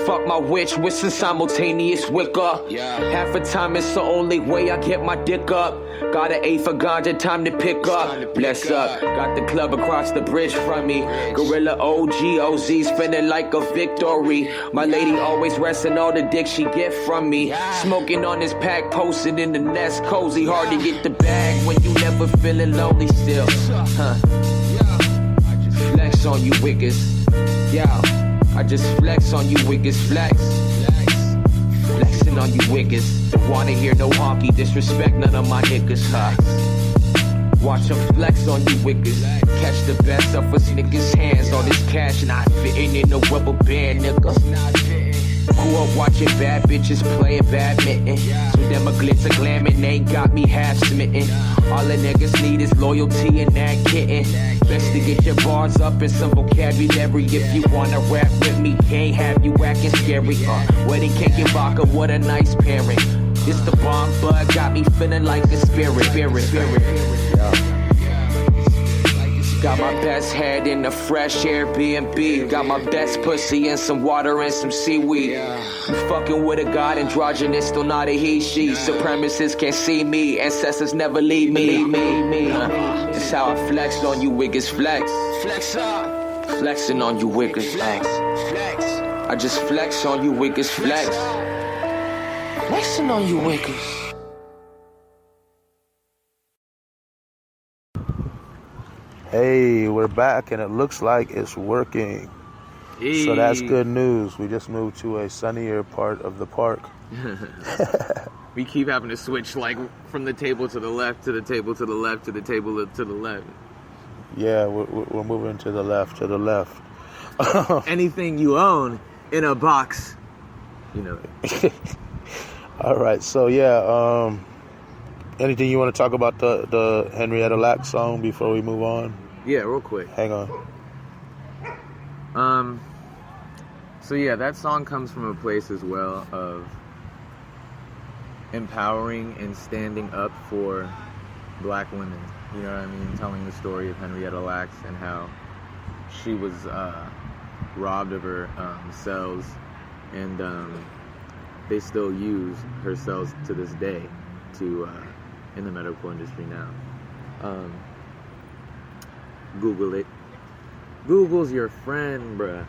Fuck my witch with some simultaneous wicker. Half the time it's the only way I get my dick up. Got an eighth of ganja, time to pick up. Bless up, got the club across the bridge from me. Gorilla OG, OZ, spinning like a victory. My lady always resting all the dick she get from me. Smoking on this pack, posted in the nest, cozy. Hard to get the bag when you never feeling lonely still. Flex on you wiggers, I just flex on you wiggers, flex. Flexing on you wiggers. Don't wanna hear no honky disrespect, none of my niggas, Watch them flex on you wiggers. Catch the best of us niggas' hands. All this cash not fitting in no rubber band, nigga. Grew up watching bad bitches playing badminton. So them a glitz and glamming ain't got me half smitten. All the niggas need is loyalty and that kitten. Best to get your bars up and some vocabulary. If you wanna rap with me, can't have you acting scary. Wedding cake and vodka, what a nice pairing. It's the bomb bud, got me feeling like a spirit. Got my best head in the fresh Airbnb. Got my best pussy and some water and some seaweed. You fucking with a god androgynous, still not a he, she. Supremacists can't see me, ancestors never leave me. That's how I flex on you wiggers, flex. Flex up. Flexing on you wiggers, flex. I just flex on you wiggers, flex. Flexing on you wiggers. Hey, we're back and it looks like it's working. Hey. So that's good news. We just moved to a sunnier part of the park. We keep having to switch like from the table to the left to the table to the left to the table to the left. Yeah, we're moving to the left, Anything you own in a box, you know. All right, so yeah, anything you want to talk about the Henrietta Lacks song before we move on? Yeah, real quick. Hang on. So yeah, that song comes from a place as well of empowering and standing up for black women. You know what I mean? Telling the story of Henrietta Lacks and how she was robbed of her cells, and they still use her cells to this day to in the medical industry now. Google it. Google's your friend, bruh.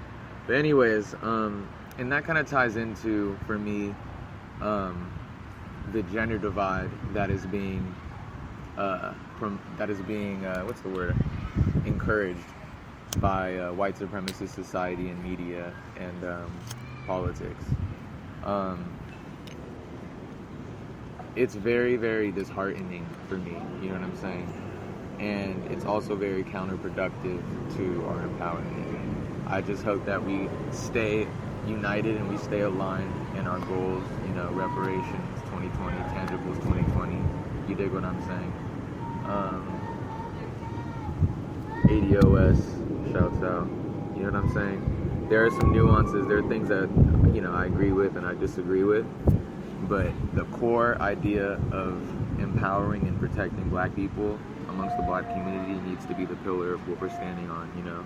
But anyways, and that kind of ties into, for me, the gender divide that is being what's the word? Encouraged by white supremacist society and media and politics. It's very, very disheartening for me, you know what I'm saying? And it's also very counterproductive to our empowerment. I just hope that we stay united and we stay aligned in our goals, you know, reparations 2020, tangibles 2020. You dig what I'm saying? ADOS, shouts out. You know what I'm saying? There are some nuances. There are things that, you know, I agree with and I disagree with. But the core idea of empowering and protecting black people amongst the black community needs to be the pillar of what we're standing on, you know.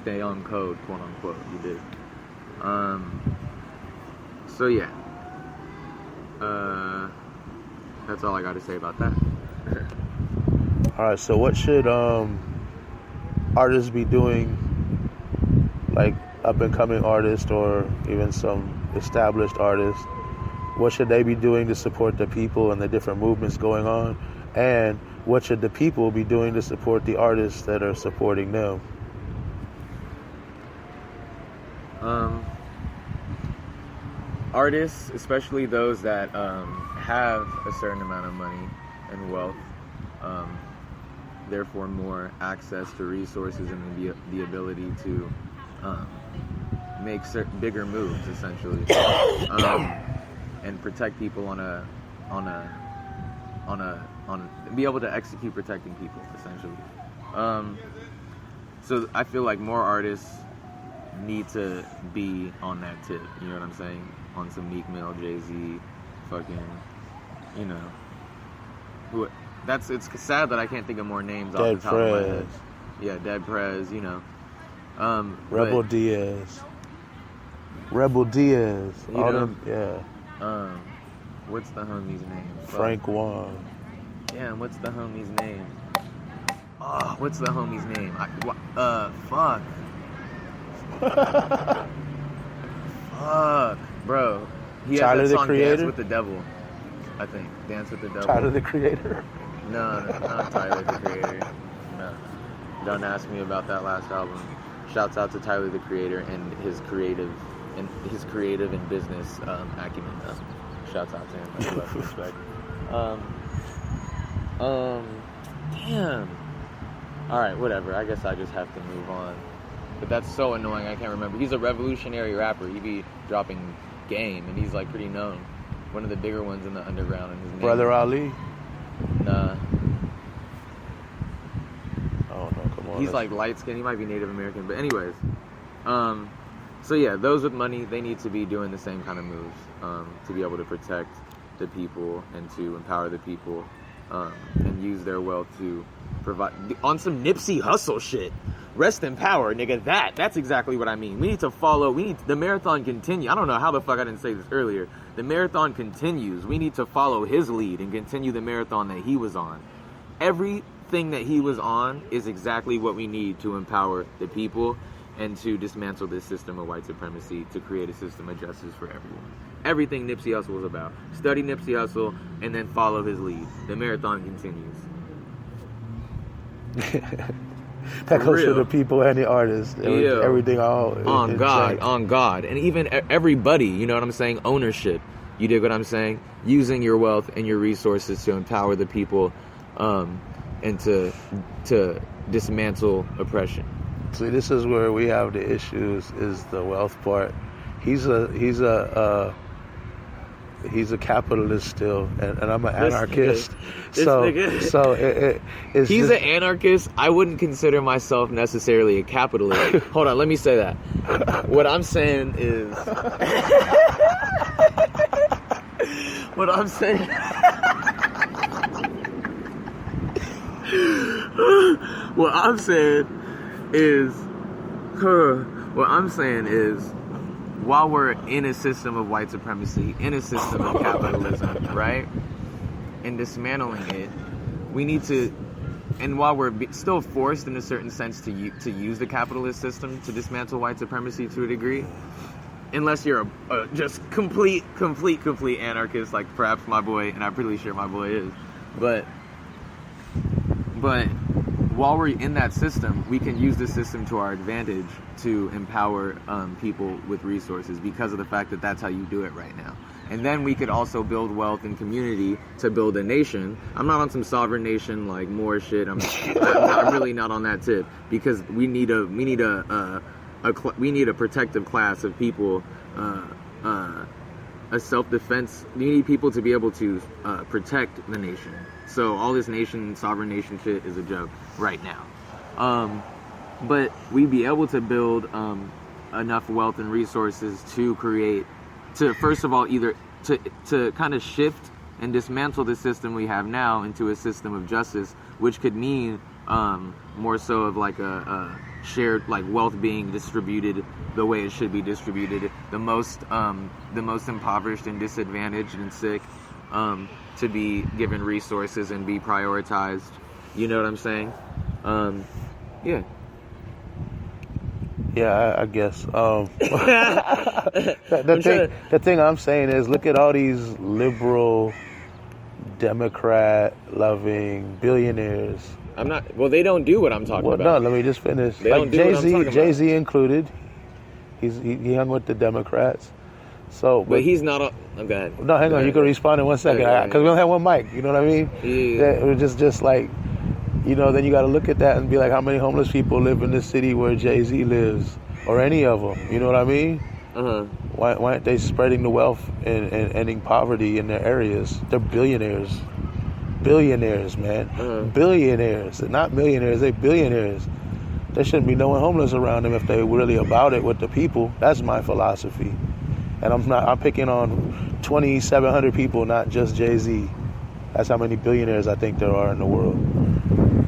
Stay on code, quote unquote, you did. So yeah. That's all I got to say about that. Alright, so what should artists be doing, like up and coming artists or even some established artists? What should they be doing to support the people and the different movements going on? And what should the people be doing to support the artists that are supporting them? Artists, especially those that have a certain amount of money and wealth, therefore more access to resources and the ability to make bigger moves, essentially, and protect people be able to execute protecting people, essentially. So I feel like more artists need to be on that tip, you know what I'm saying? On some Meek Mill, Jay-Z, fucking, you know. It's sad that I can't think of more names off the top of my head. Yeah, Dead Prez, you know. Rebel Diaz. All them, yeah. What's the homie's name? Frank Wong. Yeah, what's the homie's name? Oh, what's the homie's name? Fuck. Fuck, bro. He has Tyler, that the song Creator? Dance with the Devil, I think. Dance with the Devil. Tyler, the Creator. No, not Tyler, the Creator. No. Don't ask me about that last album. Shouts out to Tyler, the Creator, and his creative and business acumen. Shouts out to him. I love respect. Damn. All right, whatever. I guess I just have to move on. But that's so annoying. I can't remember. He's a revolutionary rapper. He be dropping Game, and he's like pretty known. One of the bigger ones in the underground. And his name Brother Ali. Nah. Oh no, come on. He's like light skinned. He might be Native American, but anyways. So yeah, those with money, they need to be doing the same kind of moves to be able to protect the people and to empower the people and use their wealth to provide on some Nipsey Hussle shit. Rest in power, nigga. That's exactly what I mean. We need to follow. The marathon continue. I don't know how the fuck I didn't say this earlier. The marathon continues. We need to follow his lead and continue the marathon that he was on. Everything that he was on is exactly what we need to empower the people and to dismantle this system of white supremacy, to create a system of justice for everyone. Everything Nipsey Hussle was about. Study Nipsey Hussle and then follow his lead. The marathon continues. That goes to the people and the artists. Everything all on God. And even everybody, you know what I'm saying? Ownership. You dig what I'm saying? Using your wealth and your resources to empower the people and to dismantle oppression. See, this is where we have the issues, is the wealth part. He's a capitalist still, and I'm an anarchist. He's an anarchist. I wouldn't consider myself necessarily a capitalist. Hold on, let me say that. What I'm saying is, what I'm saying is, while we're in a system of white supremacy, in a system of capitalism, right, and dismantling it, we need to, and while we're still forced in a certain sense to use the capitalist system to dismantle white supremacy to a degree, unless you're a just complete anarchist, like perhaps my boy, and I'm pretty sure my boy is, but while we're in that system, we can use the system to our advantage to empower people with resources, because of the fact that that's how you do it right now. And then we could also build wealth and community to build a nation. I'm not on some sovereign nation like more shit. I'm really not on that tip, because we need a protective class of people, a self-defense. We need people to be able to protect the nation. So all this sovereign nation shit is a joke right now. But we'd be able to build enough wealth and resources to first of all, either to kind of shift and dismantle the system we have now into a system of justice, which could mean more so of like a shared, like, wealth being distributed the way it should be distributed, the most impoverished and disadvantaged and sick to be given resources and be prioritized. You know what I'm saying? Yeah. Yeah, I guess. The thing I'm saying is, look at all these liberal, Democrat-loving billionaires. They don't do what I'm talking about. No, let me just finish. They like don't do what I'm talking about. Jay-Z included. He hung with the Democrats. So, but he's not. Go ahead. No, hang on. You can respond in 1 second, because we don't have one mic. You know what I mean? Yeah. It was just like, then you got to look at that and be like, how many homeless people live in the city where Jay-Z lives, or any of them? You know what I mean? Uh-huh. Why aren't they spreading the wealth and ending poverty in their areas? They're billionaires. Billionaires, man. Uh-huh. Billionaires. They're not millionaires. They're billionaires. There shouldn't be no one homeless around them if they're really about it with the people. That's my philosophy. And I'm picking on 2,700 people, not just Jay-Z. That's how many billionaires I think there are in the world.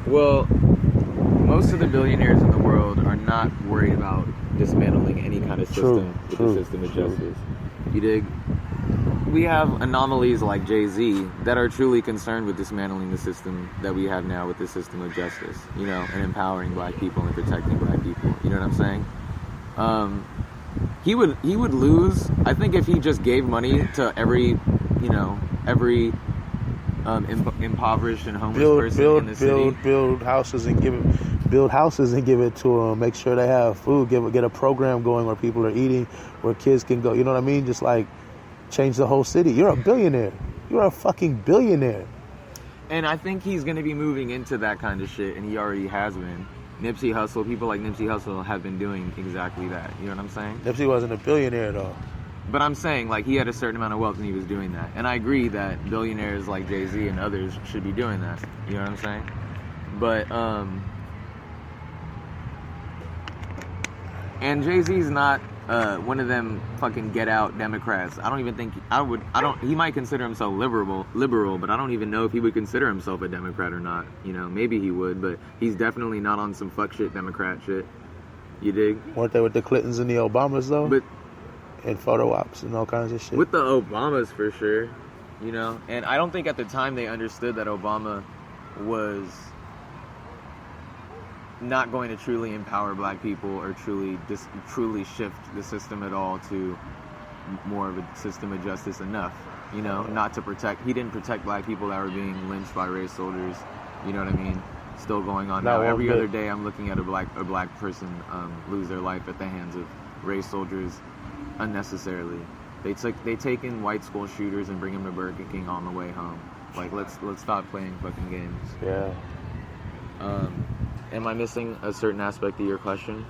Well, most of the billionaires in the world are not worried about dismantling any kind of system the system of justice. You dig? We have anomalies like Jay-Z that are truly concerned with dismantling the system that we have now with the system of justice, and empowering black people and protecting black people. You know what I'm saying? He would lose, I think, if he just gave money to every impoverished and homeless person in the city. Build houses and give it to them. Make sure they have food. Get a program going where people are eating, where kids can go. You know what I mean? Just like change the whole city. You're a billionaire. You're a fucking billionaire. And I think he's going to be moving into that kind of shit, and he already has been. Nipsey Hussle, people like Nipsey Hussle have been doing exactly that. You know what I'm saying? Nipsey wasn't a billionaire though. But I'm saying, like, he had a certain amount of wealth and he was doing that. And I agree that billionaires like Jay-Z and others should be doing that. You know what I'm saying? But, and Jay-Z's not one of them fucking get out Democrats. I don't even think he might consider himself liberal, but I don't even know if he would consider himself a Democrat or not. You know, maybe he would, but he's definitely not on some fuck shit Democrat shit. You dig? Weren't they with the Clintons and the Obamas though? But and photo ops and all kinds of shit. with the Obamas for sure, you know. And I don't think at the time they understood that Obama was not going to truly empower black people or truly shift the system at all to more of a system of justice enough, you know, not to protect. He didn't protect black people that were being lynched by race soldiers. You know what I mean? Still going on now. Every other day I'm looking at a black person lose their life at the hands of race soldiers unnecessarily. They take in white school shooters and bring them to Burger King on the way home. Like, let's stop playing fucking games. Yeah. Am I missing a certain aspect of your question?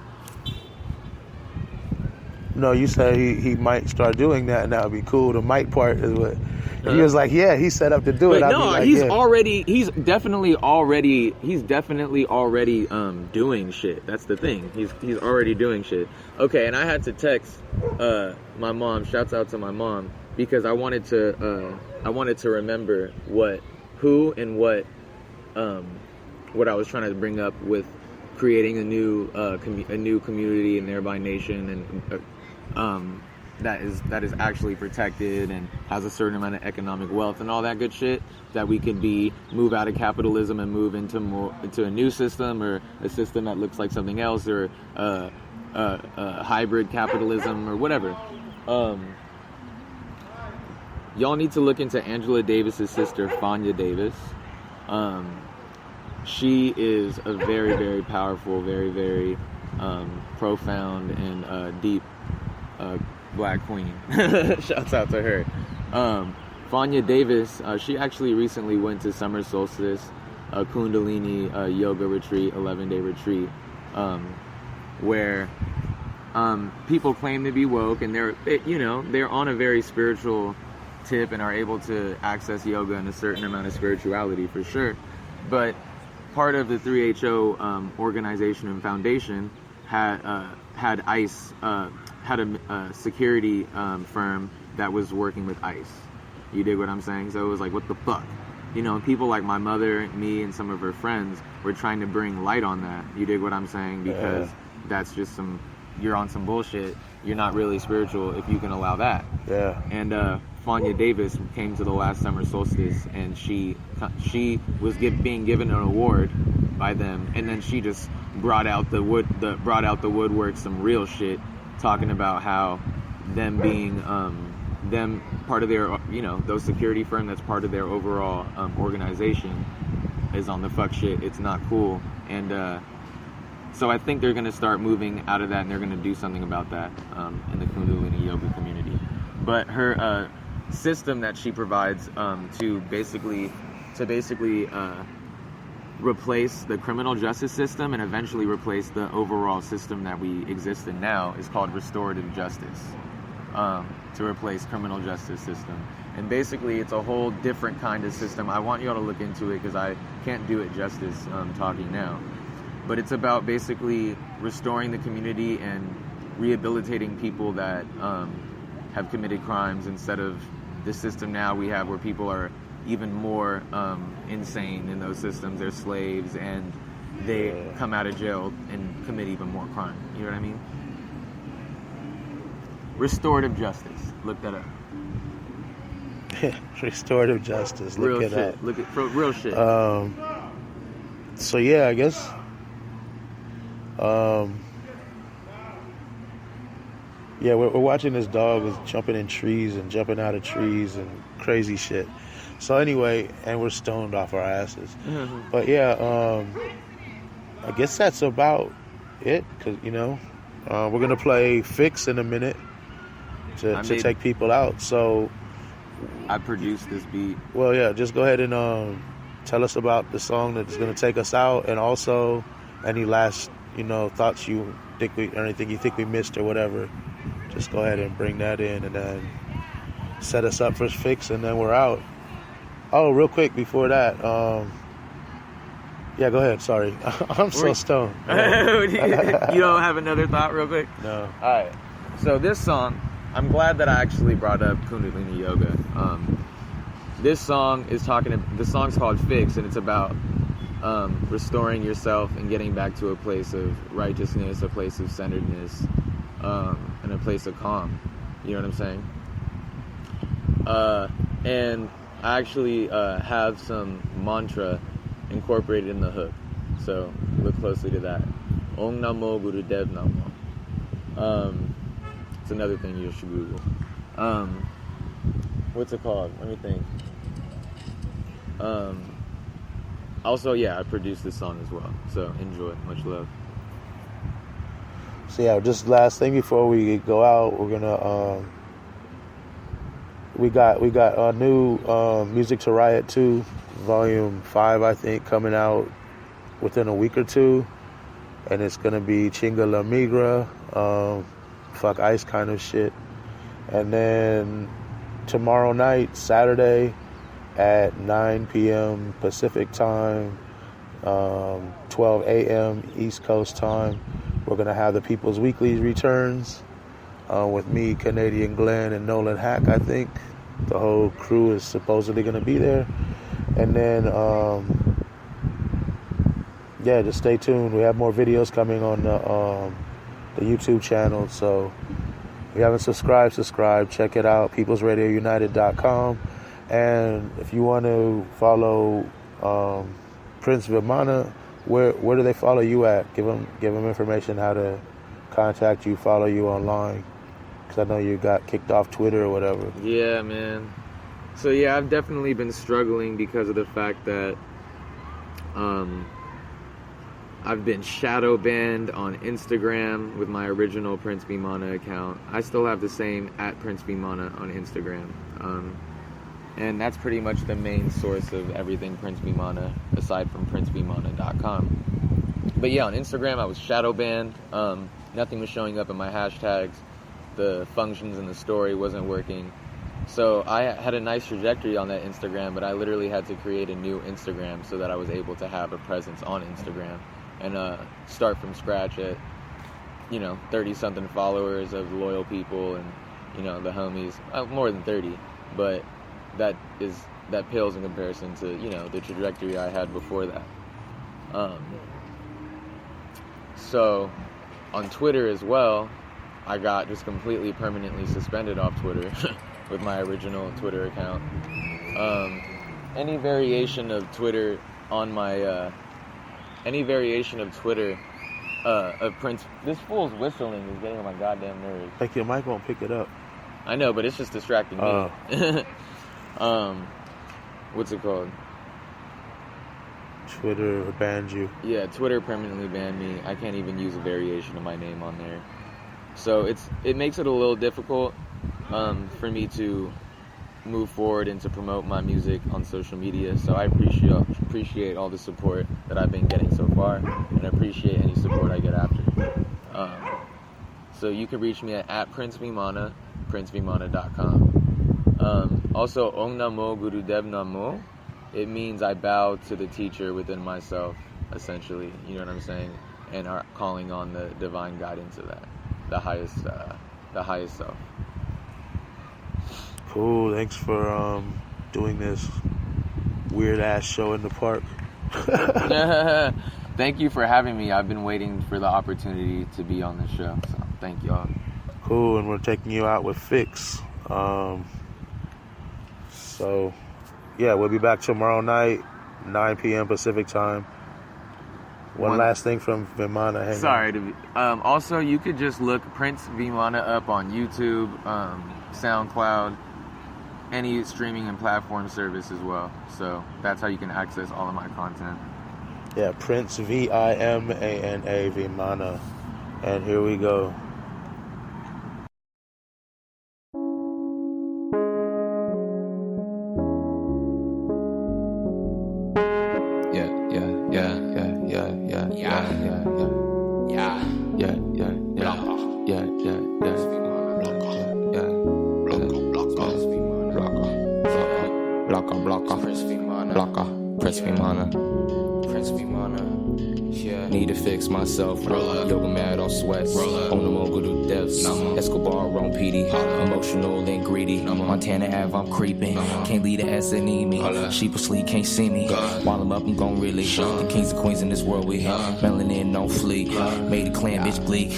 No, you said he might start doing that, and that would be cool. The might part is what he was like. Yeah, he's set up to do it. But no, like, he's definitely already doing shit. That's the thing. He's already doing shit. Okay, and I had to text my mom. Shouts out to my mom because I wanted to remember what I was trying to bring up with creating a new community and thereby nation and that is actually protected and has a certain amount of economic wealth and all that good shit, that we can move out of capitalism and move into a new system or a system that looks like something else, or hybrid capitalism or whatever. Y'all need to look into Angela Davis's sister, Fanya Davis. She is a very, very powerful, very, very profound and deep black queen. Shouts out to her. Fanya Davis, she actually recently went to Summer Solstice, a Kundalini yoga retreat, 11-day retreat, where people claim to be woke, and they're on a very spiritual tip and are able to access yoga and a certain amount of spirituality for sure. But part of the 3HO organization and foundation had ICE, had a security firm that was working with ICE. You dig what I'm saying? So it was like, what the fuck? You know, people like my mother, me, and some of her friends were trying to bring light on that. You dig what I'm saying? Because that's just you're on some bullshit. You're not really spiritual if you can allow that. Yeah. And Fanya Davis came to the last summer solstice, and she was being given an award by them, and then she just brought out the woodwork some real shit, talking about how them being them part of their, you know, those security firm that's part of their overall organization is on the fuck shit. It's not cool. And so I think they're gonna start moving out of that, and they're gonna do something about that in the Kundalini yoga community. But her system that she provides to basically replace the criminal justice system and eventually replace the overall system that we exist in now is called restorative justice, to replace criminal justice system. And basically it's a whole different kind of system. I want you all to look into it because I can't do it justice talking now. But it's about basically restoring the community and rehabilitating people that have committed crimes, instead of the system now we have where people are even more insane in those systems. They're slaves and they come out of jail and commit even more crime. You know what I mean? Restorative justice. Look that up. Restorative justice. Look Real it shit. up. Look at real shit. So yeah, I guess. Yeah, we're watching this dog is jumping in trees and jumping out of trees and crazy shit. So anyway, and we're stoned off our asses. Mm-hmm. But yeah, I guess that's about it. Cause you know, we're gonna play Fix in a minute to take people out. So I produced this beat. Well, yeah, just go ahead and tell us about the song that's gonna take us out, and also any last thoughts you think or anything you think we missed or whatever. just go ahead and bring that in and then set us up for Fix, and then we're out. Oh, real quick before that, yeah, go ahead. Sorry, I'm so stoned. You don't have another thought, real quick? No. All right. So this song, I'm glad that I actually brought up Kundalini Yoga. This song is the song's called Fix, and it's about restoring yourself and getting back to a place of righteousness, a place of centeredness, and a place of calm. You know what I'm saying? And I actually have some mantra incorporated in the hook, so look closely to that. Om Namo Gurudev Namo. It's another thing you should Google. What's it called? Let me think. Also, yeah, I produced this song as well, so enjoy. Much love. So yeah, just last thing before we go out, we're gonna we got a new Music to Riot 2 Volume 5, I think, coming out within a week or two, and it's gonna be Chinga La Migra, fuck ice kind of shit. And then tomorrow night, Saturday, at 9 p.m. Pacific time, 12 a.m. East Coast time, we're gonna have the People's Weekly returns with me, Canadian Glenn, and Nolan Hack. I think the whole crew is supposedly gonna be there. And then yeah, just stay tuned. We have more videos coming on the YouTube channel, so if you haven't subscribed, check it out, peoplesradiounited.com. And if you want to follow Prince Vimana, where do they follow you at? Give them information how to contact you, follow you online, because I know you got kicked off Twitter or whatever. Yeah, man. So yeah, I've definitely been struggling because of the fact that I've been shadow banned on Instagram with my original Prince Vimana account. I still have the same @Prince Vimana on Instagram. And that's pretty much the main source of everything Prince Vimana, aside from princevimana.com. But yeah, on Instagram I was shadow banned. Nothing was showing up in my hashtags. The functions in the story wasn't working. So I had a nice trajectory on that Instagram, but I literally had to create a new Instagram so that I was able to have a presence on Instagram and start from scratch at, 30-something followers of loyal people and, the homies. More than 30, but that pales in comparison to, the trajectory I had before that. So on Twitter as well, I got just completely permanently suspended off Twitter with my original Twitter account. Any variation of Twitter on my of Prince. This fool's whistling is getting on my goddamn nerves. Like your mic won't pick it up. I know, but it's just distracting me. What's it called? Twitter banned you. Yeah, Twitter permanently banned me. I can't even use a variation of my name on there. So it makes it a little difficult for me to move forward and to promote my music on social media. So I appreciate all the support that I've been getting so far, and appreciate any support I get after. So you can reach me at Prince Vimana, princevimana.com. Also, Om Namo Gurudev Namo, it means I bow to the teacher within myself, essentially. You know what I'm saying? And are calling on the divine guidance of that, the highest self. Cool. Thanks for doing this weird ass show in the park. Thank you for having me. I've been waiting for the opportunity to be on this show. So thank y'all. Cool. And we're taking you out with Fix. So yeah, we'll be back tomorrow night, 9 p.m. Pacific time. One last thing from Vimana. Sorry to be. Also, you could just look Prince Vimana up on YouTube, SoundCloud, any streaming and platform service as well. So that's how you can access all of my content. Yeah, Prince Vimana Vimana. And here we go. Prince Vimana. Yeah. Need to fix myself. Yoga mad on sweat. On the mogul to deaths. Escobar on PD. Emotional and greedy. Montana Ave, I'm creeping. Can't lead the ass that need me. Sheepishly can't see me. While I'm up, I'm gon' really. The kings and queens in this world we have. Melanin on fleek. Made a clan bitch bleak.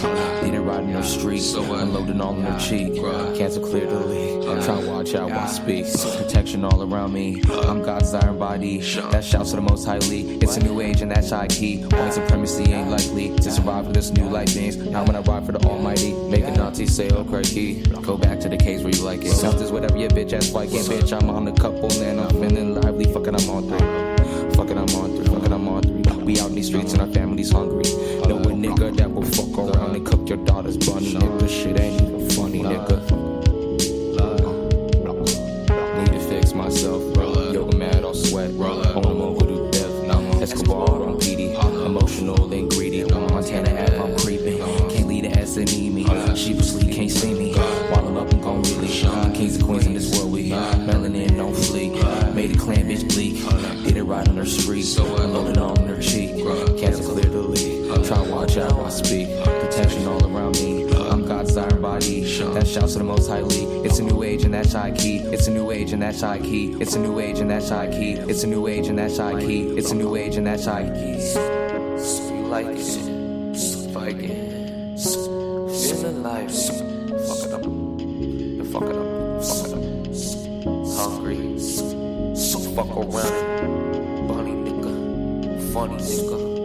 Did it right in her street. Unloading all in her cheek. Cancer clear the leak. Try to watch out while I speak. Protection all around me. I'm God's iron body. That shouts to the most highly. It's a new age and that's high key. White supremacy ain't likely to survive in this new life beings. Now when I ride for the almighty, make a Nazi say, oh crikey. Go back to the caves where you like it. Something's whatever your bitch ass like it. Bitch, I'm on the couple and I'm feeling lively. Fucking I'm on 3. Fucking I'm on 3. Fucking I'm on 3. We out in these streets and our family's hungry. Know a nigga that will fuck around and cook your daughter's bunny. Nigga, shit ain't even funny, nigga. Need to fix myself. Yoga mad all sweat. On the mogul to death. Escobar on PD. Emotional and greedy. Montana Ave, I'm creeping. Can't lead the ass that need me. Sheepishly can't see me. While I'm up, I'm gon' really. Kings and queens in this world we melanin on fleek. Made a clan bitch bleak. Did it right on her street. Unloaded all in her cheek. Cancer clear the leak. Try to watch out while I speak. Protection all around me. I'm God's iron body. That shouts to the most highly. It's a new age and that's high key. It's a new age and that's high key. It's a new age and that's high key. It's a new age and that's high key. It's a new age and that's high key. You like it, fighting, feeling life. Fuck it up, you fuck it up, fuck it up. Hungry, so fuck around, bunny nigga, funny nigga.